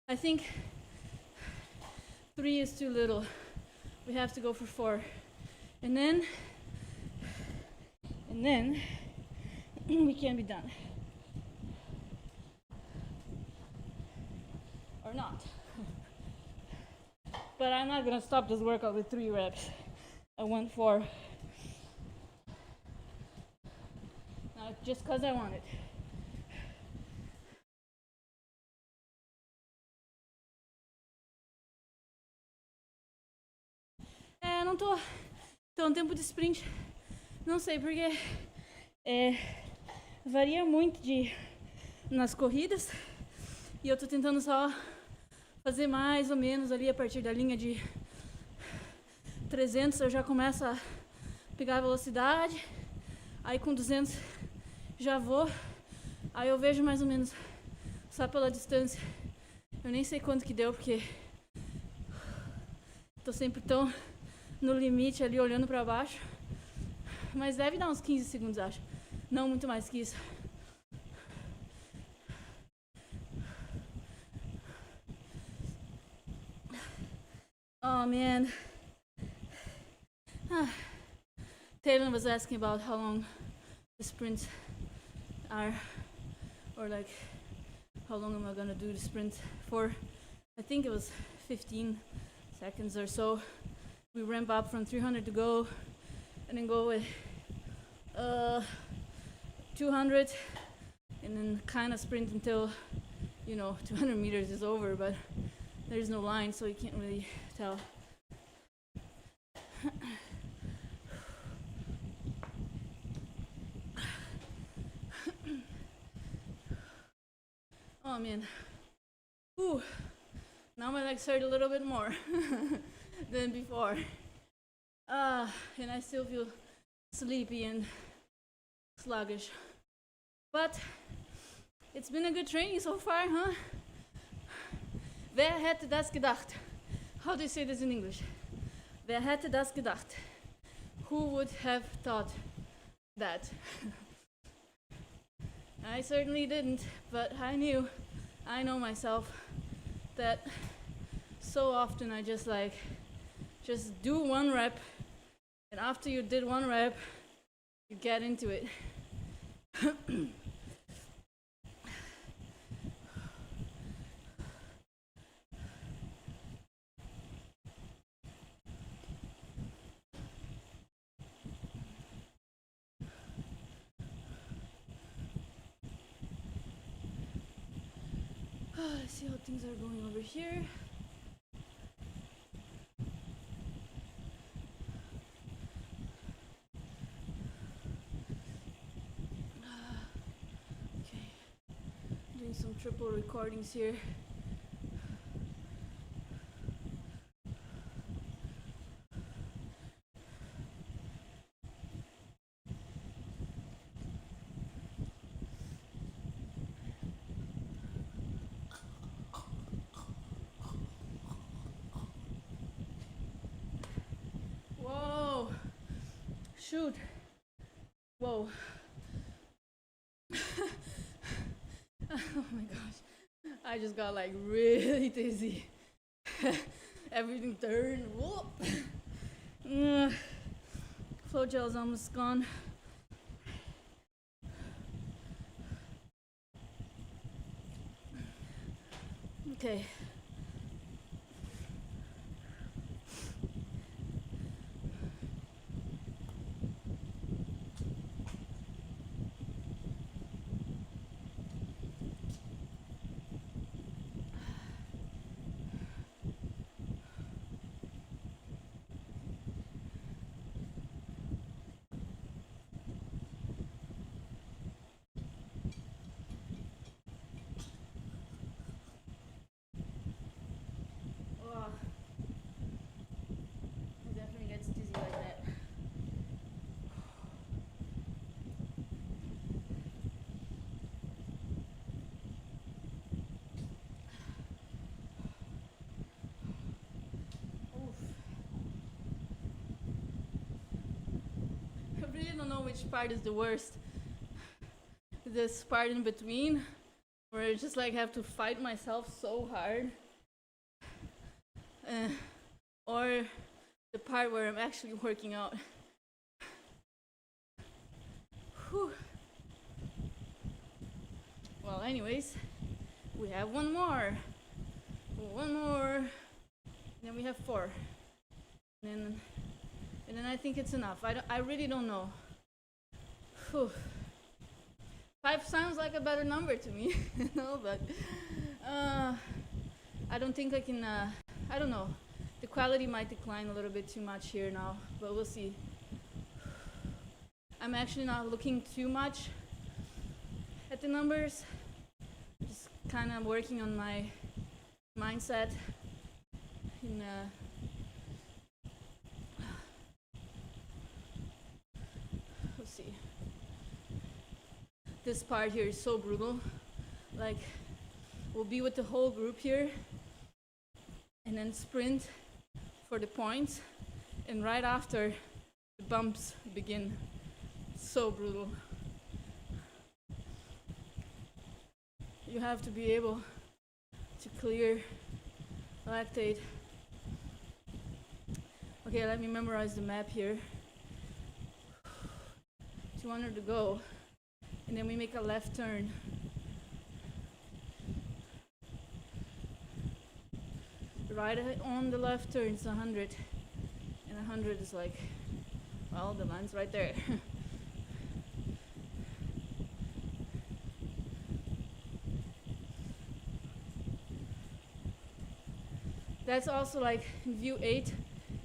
I think 3 is too little. We have to go for 4. And then we can be done. Or not. But I'm not gonna stop this workout with 3 reps. I want 4. Not just cause I want it. Não tô. Então, tempo de sprint, não sei porque varia muito nas corridas e eu tô tentando só fazer mais ou menos ali a partir da linha de 300 eu já começo a pegar a velocidade, aí com 200 já vou, aí eu vejo mais ou menos só pela distância, eu nem sei quanto que deu porque tô sempre tão no limite ali, olhando pra baixo. Mas deve dar uns 15 segundos, acho. Não muito mais que isso. Oh, man. Taylor was asking about how long the sprints are. Or like, how long am I gonna do the sprint for? I think it was 15 seconds or so. We ramp up from 300 to go, and then go with 200, and then kind of sprint until, 200 meters is over, but there's no line, so you can't really tell. Oh man. Ooh. Now my legs hurt a little bit more than before. And I still feel sleepy and sluggish. But it's been a good training so far, huh? Wer hätte das gedacht? How do you say this in English? Wer hätte das gedacht? Who would have thought that? I certainly didn't, but I know myself that so often I just do 1 rep, and after you did 1 rep, you get into it. Let's see how things are going over here. Okay, doing some triple recordings here. shoot. Whoa. Oh my gosh. I just got like really dizzy. Everything turned. Whoop. Flow gel's almost gone. Okay. It definitely gets dizzy like that. Oof. I really don't know which part is the worst. This part in between, where I just like have to fight myself so hard, or the part where I'm actually working out. Whew. Well, anyways, we have one more, then we have 4, and then I think it's enough. I really don't know. Whew. 5 sounds like a better number to me, but I don't think I can. I don't know. The quality might decline a little bit too much here now, but we'll see. I'm actually not looking too much at the numbers, just kind of working on my mindset let's see. This part here is so brutal. Like, we'll be with the whole group here and then sprint for the points, and right after the bumps begin. So brutal. You have to be able to clear lactate. Okay, let me memorize the map here. 200 to go, and then we make a left turn. Right on the left turn is 100, and 100 is like, well, the line's right there. That's also like in view 8,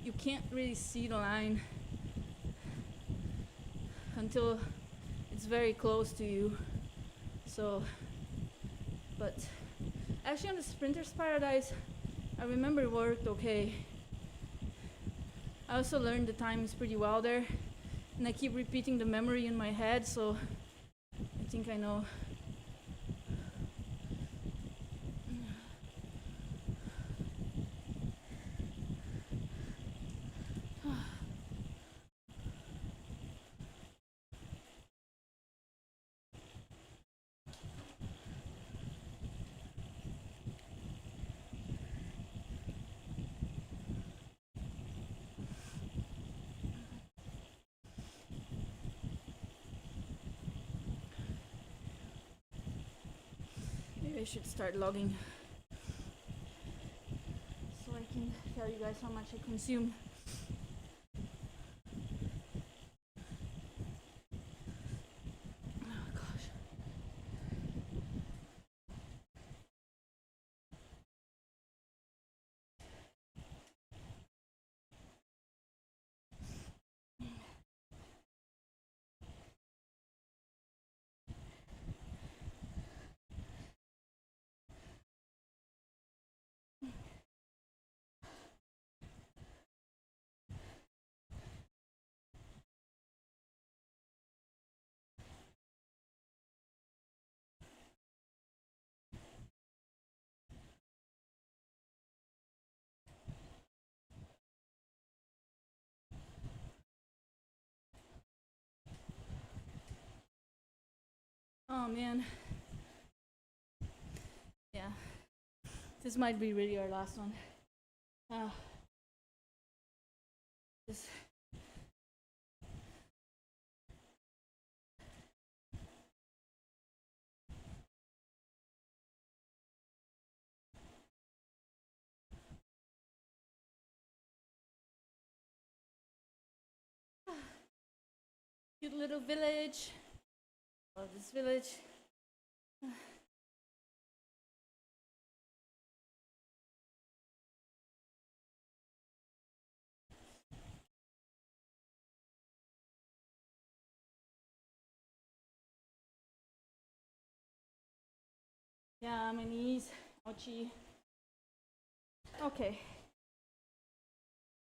you can't really see the line until it's very close to you. So, but actually on the Sprinter's Paradise, I remember it worked okay. I also learned the times pretty well there, and I keep repeating the memory in my head, so I think I know. I should start logging so I can tell you guys how much I consume. Oh gosh. Oh man. Yeah. This might be really our last one. This. Cute little village. Love this village. Yeah, my knees. Ouchie. Okay.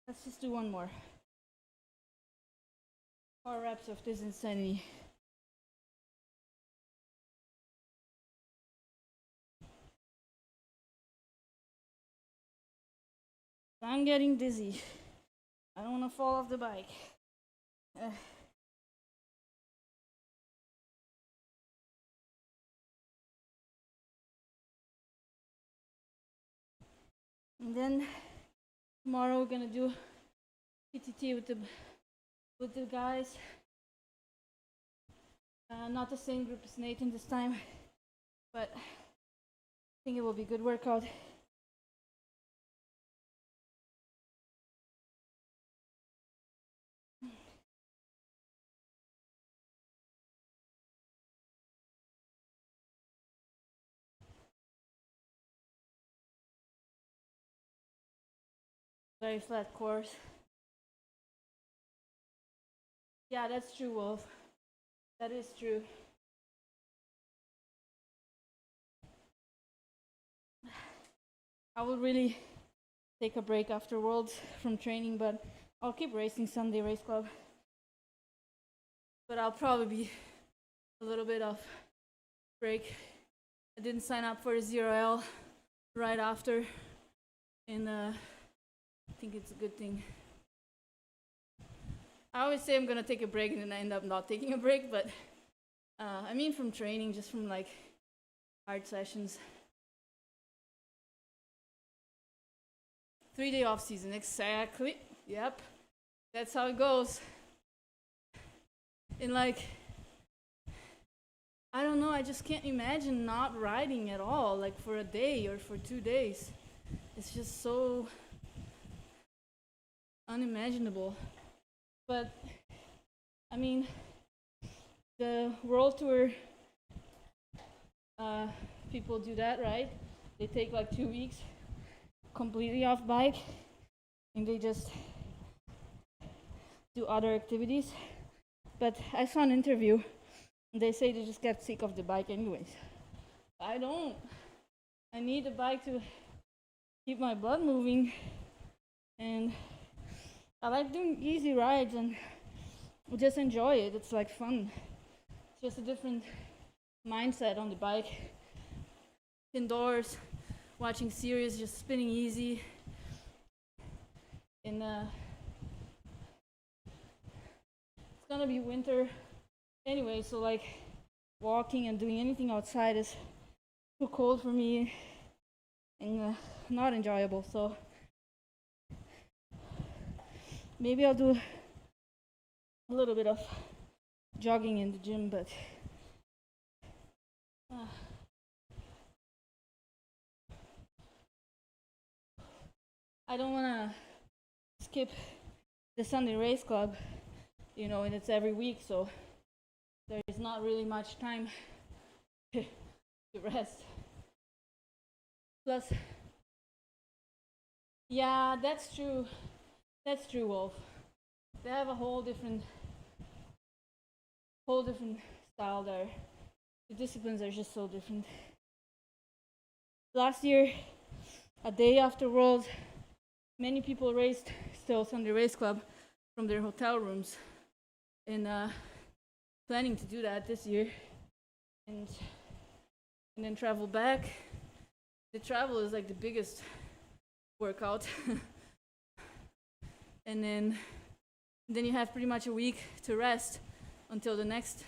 Let's just do one more. 4 reps of this insanity. I'm getting dizzy. I don't want to fall off the bike. And then tomorrow we're gonna do PTT with the guys. Not the same group as Nathan this time, but I think it will be a good workout. Very flat course. Yeah, that's true, Wolf. That is true. I will really take a break after Worlds from training, but I'll keep racing Sunday Race Club. But I'll probably be a little bit off break. I didn't sign up for a 0L right after, and I think it's a good thing. I always say I'm gonna take a break and then I end up not taking a break, but I mean from training, just from like hard sessions. 3-day off season, exactly. Yep, that's how it goes. And like, I don't know, I just can't imagine not riding at all, like for a day or for 2 days. It's just so unimaginable. But I mean, the World Tour people do that, right? They take like 2 weeks completely off bike and they just do other activities. But I saw an interview and they say they just get sick of the bike anyways. I don't. I need the bike to keep my blood moving, and I like doing easy rides and just enjoy it. It's like fun. It's just a different mindset on the bike. Indoors, watching series, just spinning easy. And it's gonna be winter anyway, so like walking and doing anything outside is too cold for me and not enjoyable. So maybe I'll do a little bit of jogging in the gym, but I don't want to skip the Sunday Race Club, you know, and it's every week, so there is not really much time to rest. Plus, yeah, that's true. That's true, Wolf. They have a whole different style there. The disciplines are just so different. Last year, a day after Worlds, many people raced still Sunday Race Club from their hotel rooms, and planning to do that this year, and then travel back. The travel is like the biggest workout. And then you have pretty much a week to rest until the next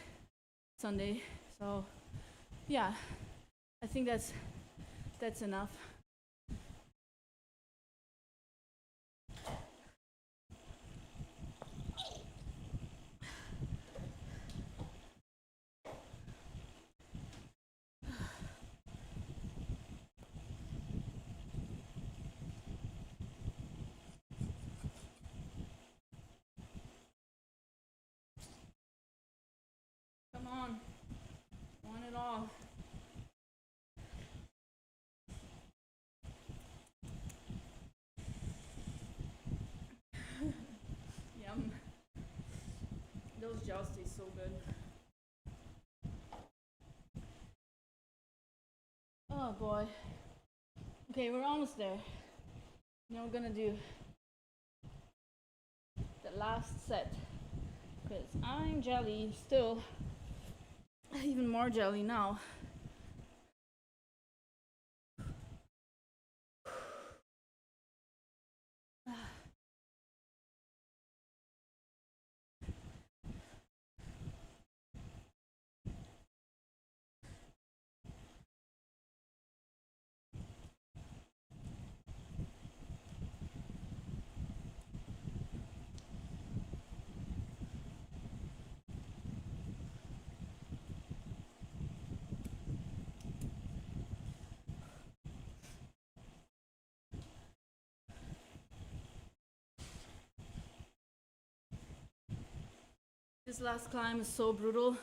Sunday. So yeah, I think that's enough. Come on, want it all. Yum. Those gels taste so good. Oh boy. Okay, we're almost there. Now we're gonna do the last set. Because I'm jelly still. Even more jelly now. This last climb is so brutal.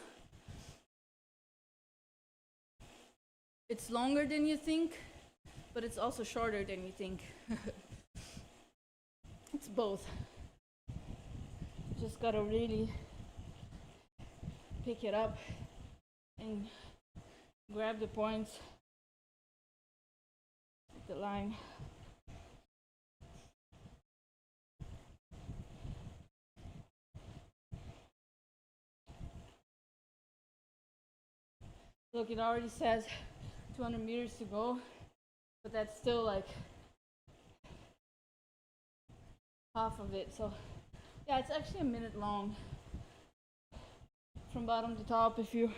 It's longer than you think, but it's also shorter than you think. It's both. Just gotta really pick it up and grab the points, the line. Look, it already says 200 meters to go, but that's still like half of it. So yeah, it's actually a minute long from bottom to top if you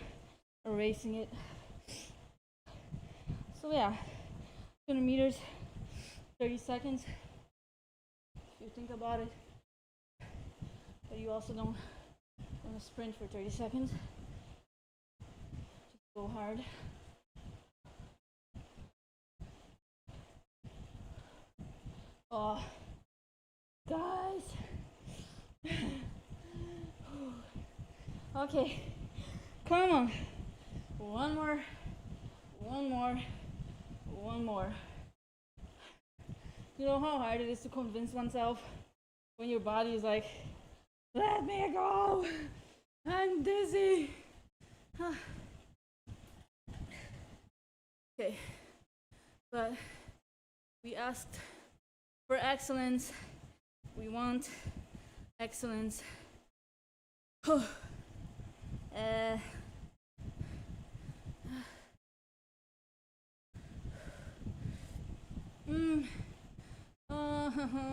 are racing it. So yeah, 200 meters, 30 seconds. If you think about it, but you also don't want to sprint for 30 seconds. Just go hard. Oh, guys. Okay, come on. One more, one more, one more. You know how hard it is to convince oneself when your body is like, let me go, I'm dizzy. Okay, but we asked for excellence. We want excellence.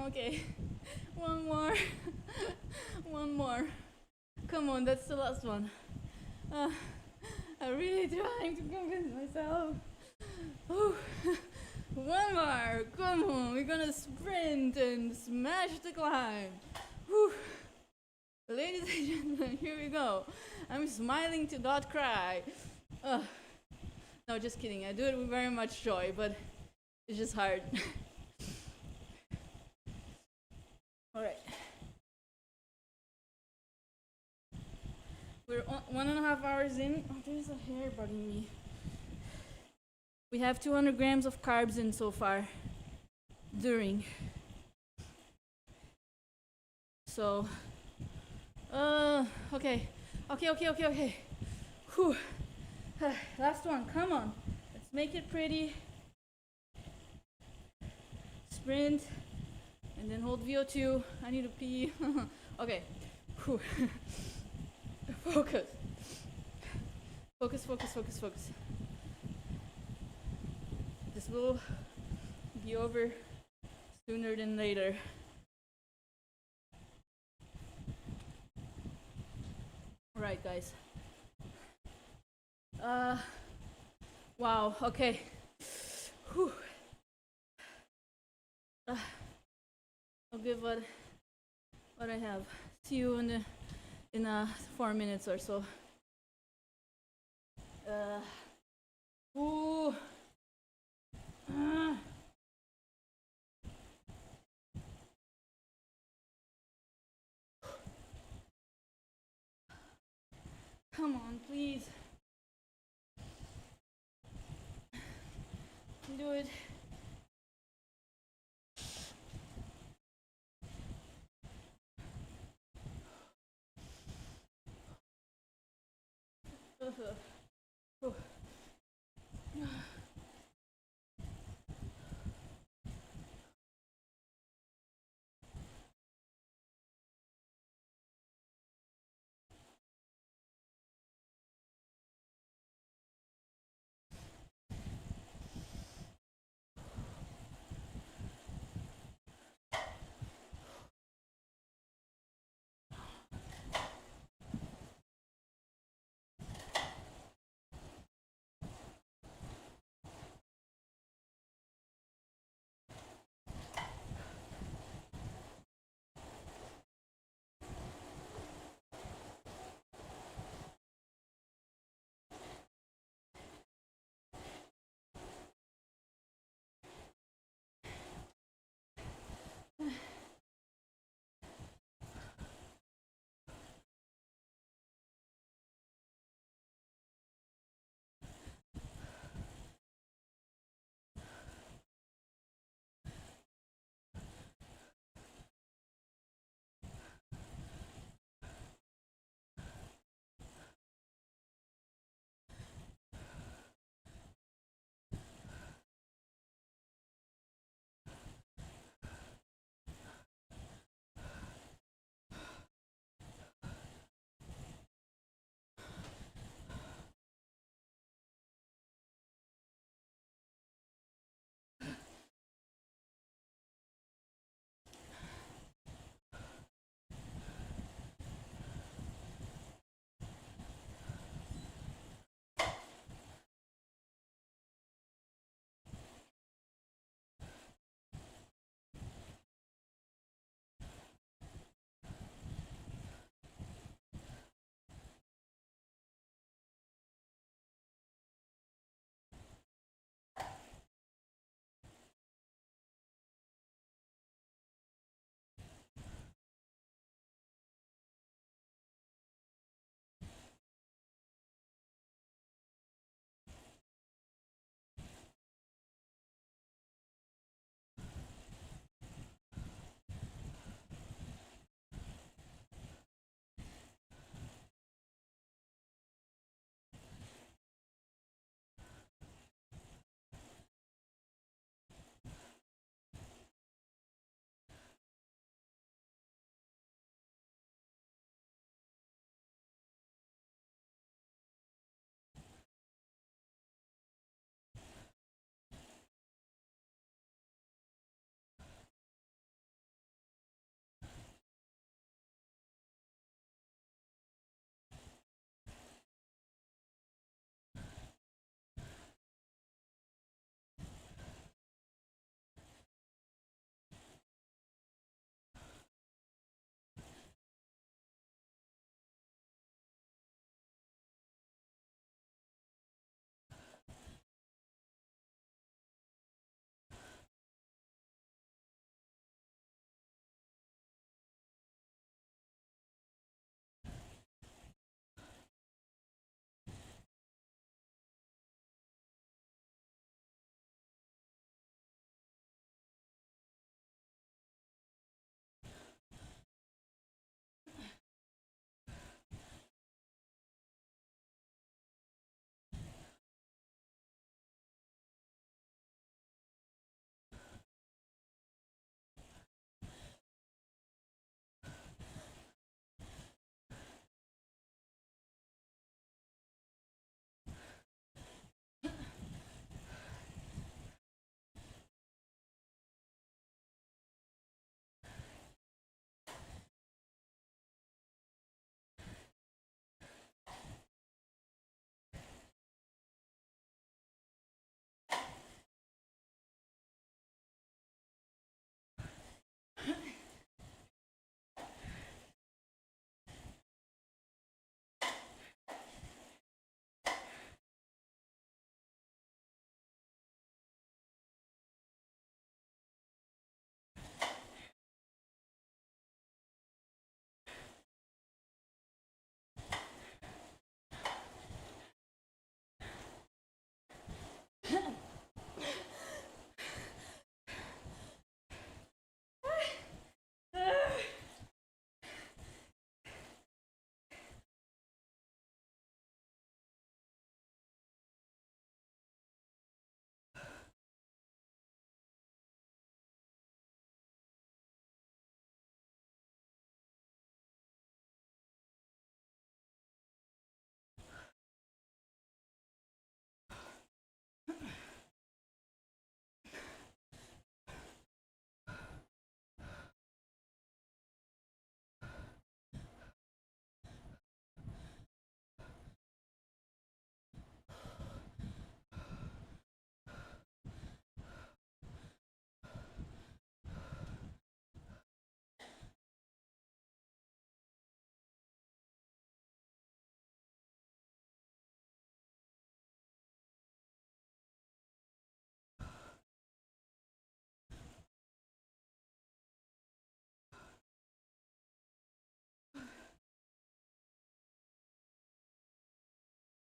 Okay, one more. One more. Come on, that's the last one. I'm really trying to convince myself. One more. Come on, we're gonna sprint and smash the climb. Whew. Ladies and gentlemen, here we go. I'm smiling to not cry. No, just kidding. I do it with very much joy, but it's just hard. All right. We're 1.5 hours in. Oh, there's a hair bugging me. We have 200 grams of carbs in so far during. So, okay. Whew. Last one, come on. Let's make it pretty. Sprint, and then hold VO2. I need to pee. Okay. Whew. Focus. This will be over sooner than later. Alright, guys. Wow, okay. Whew. I'll give what I have. See you in 4 minutes or so. Ooh. Come on, please. Do it.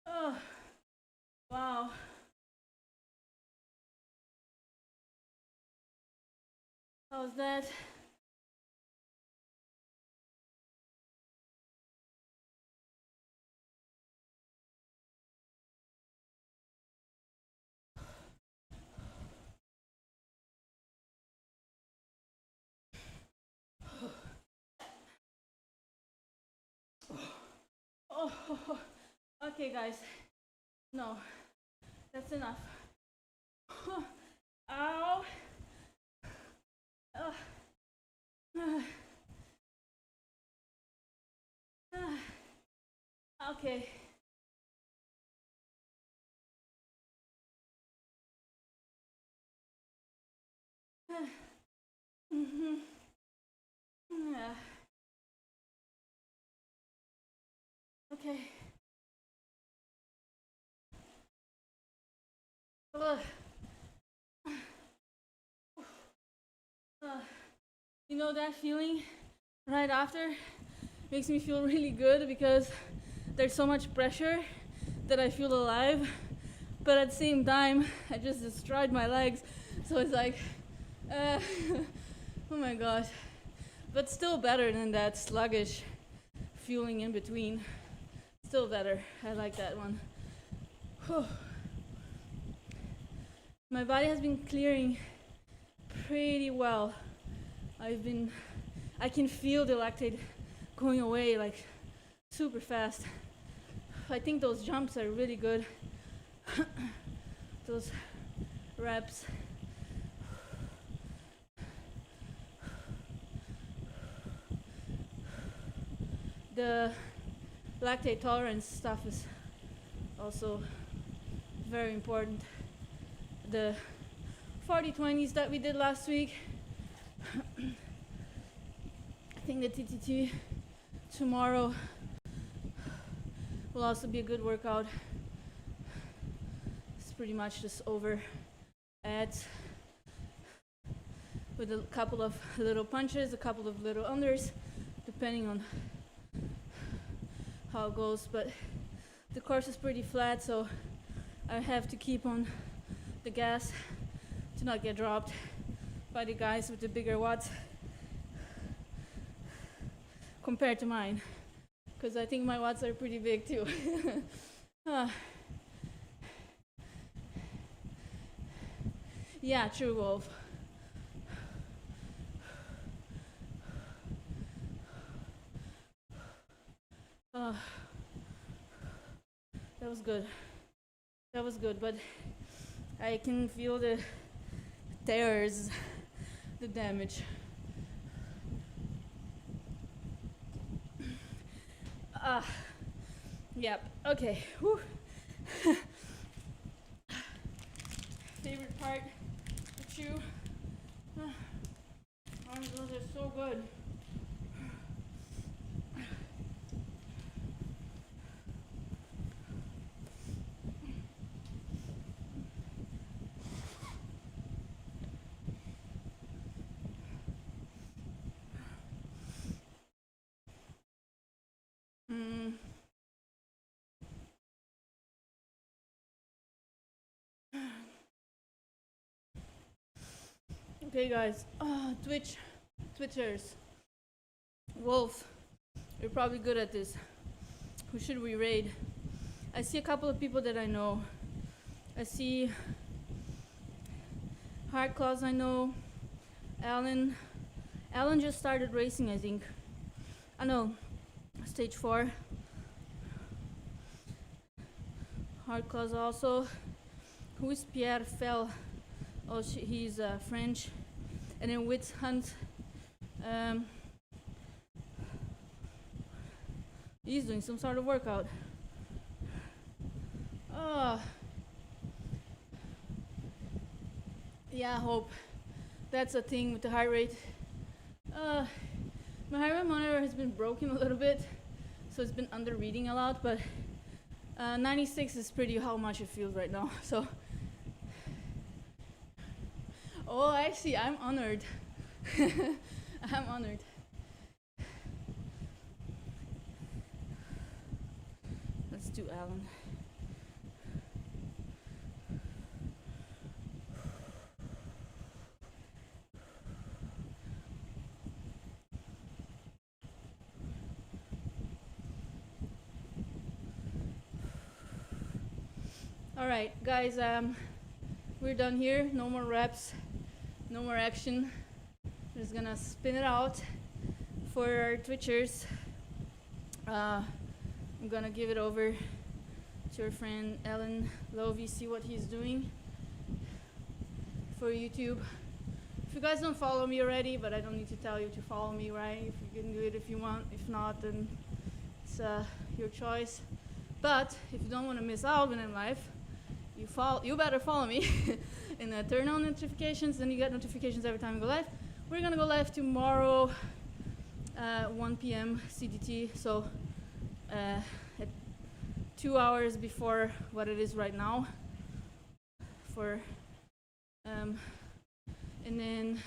Oh, wow. How's that? Oh, okay, guys. No, that's enough. Ow. Okay. Mhm. Yeah. Okay. Ugh. Uh, you know that feeling right after makes me feel really good because there's so much pressure that I feel alive, but at the same time I just destroyed my legs, so it's like uh, oh my gosh, but still better than that sluggish feeling in between. Still better. I like that one. Whew. My body has been clearing pretty well. I can feel the lactate going away like super fast. I think those jumps are really good. Those reps. The lactate tolerance stuff is also very important. The 40-20s that we did last week, I think the TTT tomorrow will also be a good workout. It's pretty much just over abs with a couple of little punches, a couple of little unders, depending on how it goes. But the course is pretty flat, so I have to keep on the gas to not get dropped by the guys with the bigger watts compared to mine, because I think my watts are pretty big too. Yeah, true, Wolf. That was good. That was good, but I can feel the tears, the damage. Yep, okay. Whew. Favorite part, the chew. Those are so good. Okay, guys. Twitchers. Wolf, you're probably good at this. Who should we raid? I see a couple of people that I know. I see Hard Claws, I know. Alan just started racing, I think. I know. Stage 4. Hard Claws also. Who is Pierre Fell? Oh, he's French. And then Wits Hunt. He's doing some sort of workout. Oh. Yeah, I hope. That's a thing with the heart rate. My heart rate monitor has been broken a little bit, so it's been under reading a lot, but 96 is pretty how much it feels right now. So, oh, I see. I'm honored. I'm honored. Let's do Alan. All right, guys, we're done here. No more reps, no more action. I'm just gonna spin it out for our Twitchers. I'm gonna give it over to our friend Alan Lovey, see what he's doing for YouTube. If you guys don't follow me already, but I don't need to tell you to follow me, right? If you can do it if you want. If not, then it's your choice. But if you don't want to miss out when I'm live, you better follow me and turn on notifications, then you get notifications every time we go live. We're gonna go live tomorrow 1 p.m. CDT, so at 2 hours before what it is right now. And then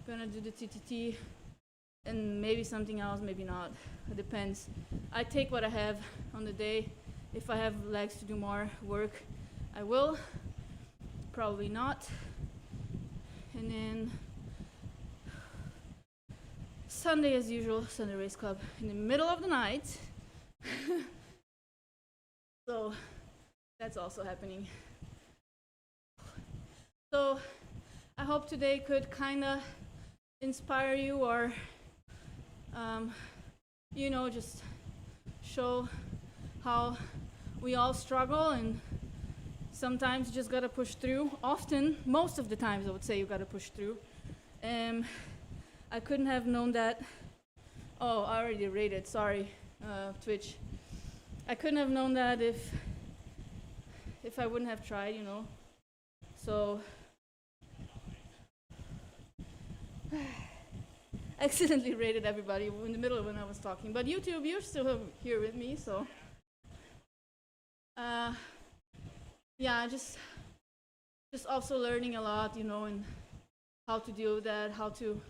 gonna do the TTT and maybe something else, maybe not. It depends. I take what I have on the day. If I have legs to do more work, I will. Probably not. And then Sunday as usual, Sunday Race Club in the middle of the night. So that's also happening. So I hope today could kind of inspire you or, you know, just show how we all struggle, and sometimes you just gotta push through. Often, most of the times I would say you gotta push through. I couldn't have known that. Oh, I already rated, sorry, Twitch. I couldn't have known that if I wouldn't have tried, you know. So accidentally rated everybody in the middle of when I was talking. But YouTube, you're still here with me, so yeah, just also learning a lot, you know, and how to deal with that, how to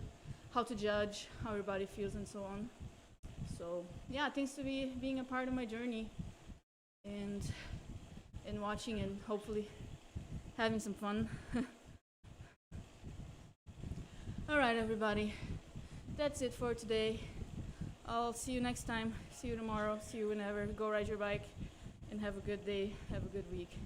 judge how everybody feels and so on. So yeah, thanks to being a part of my journey and watching and hopefully having some fun. All right, everybody, that's it for today. I'll see you next time. See you tomorrow. See you whenever. Go ride your bike and have a good day. Have a good week.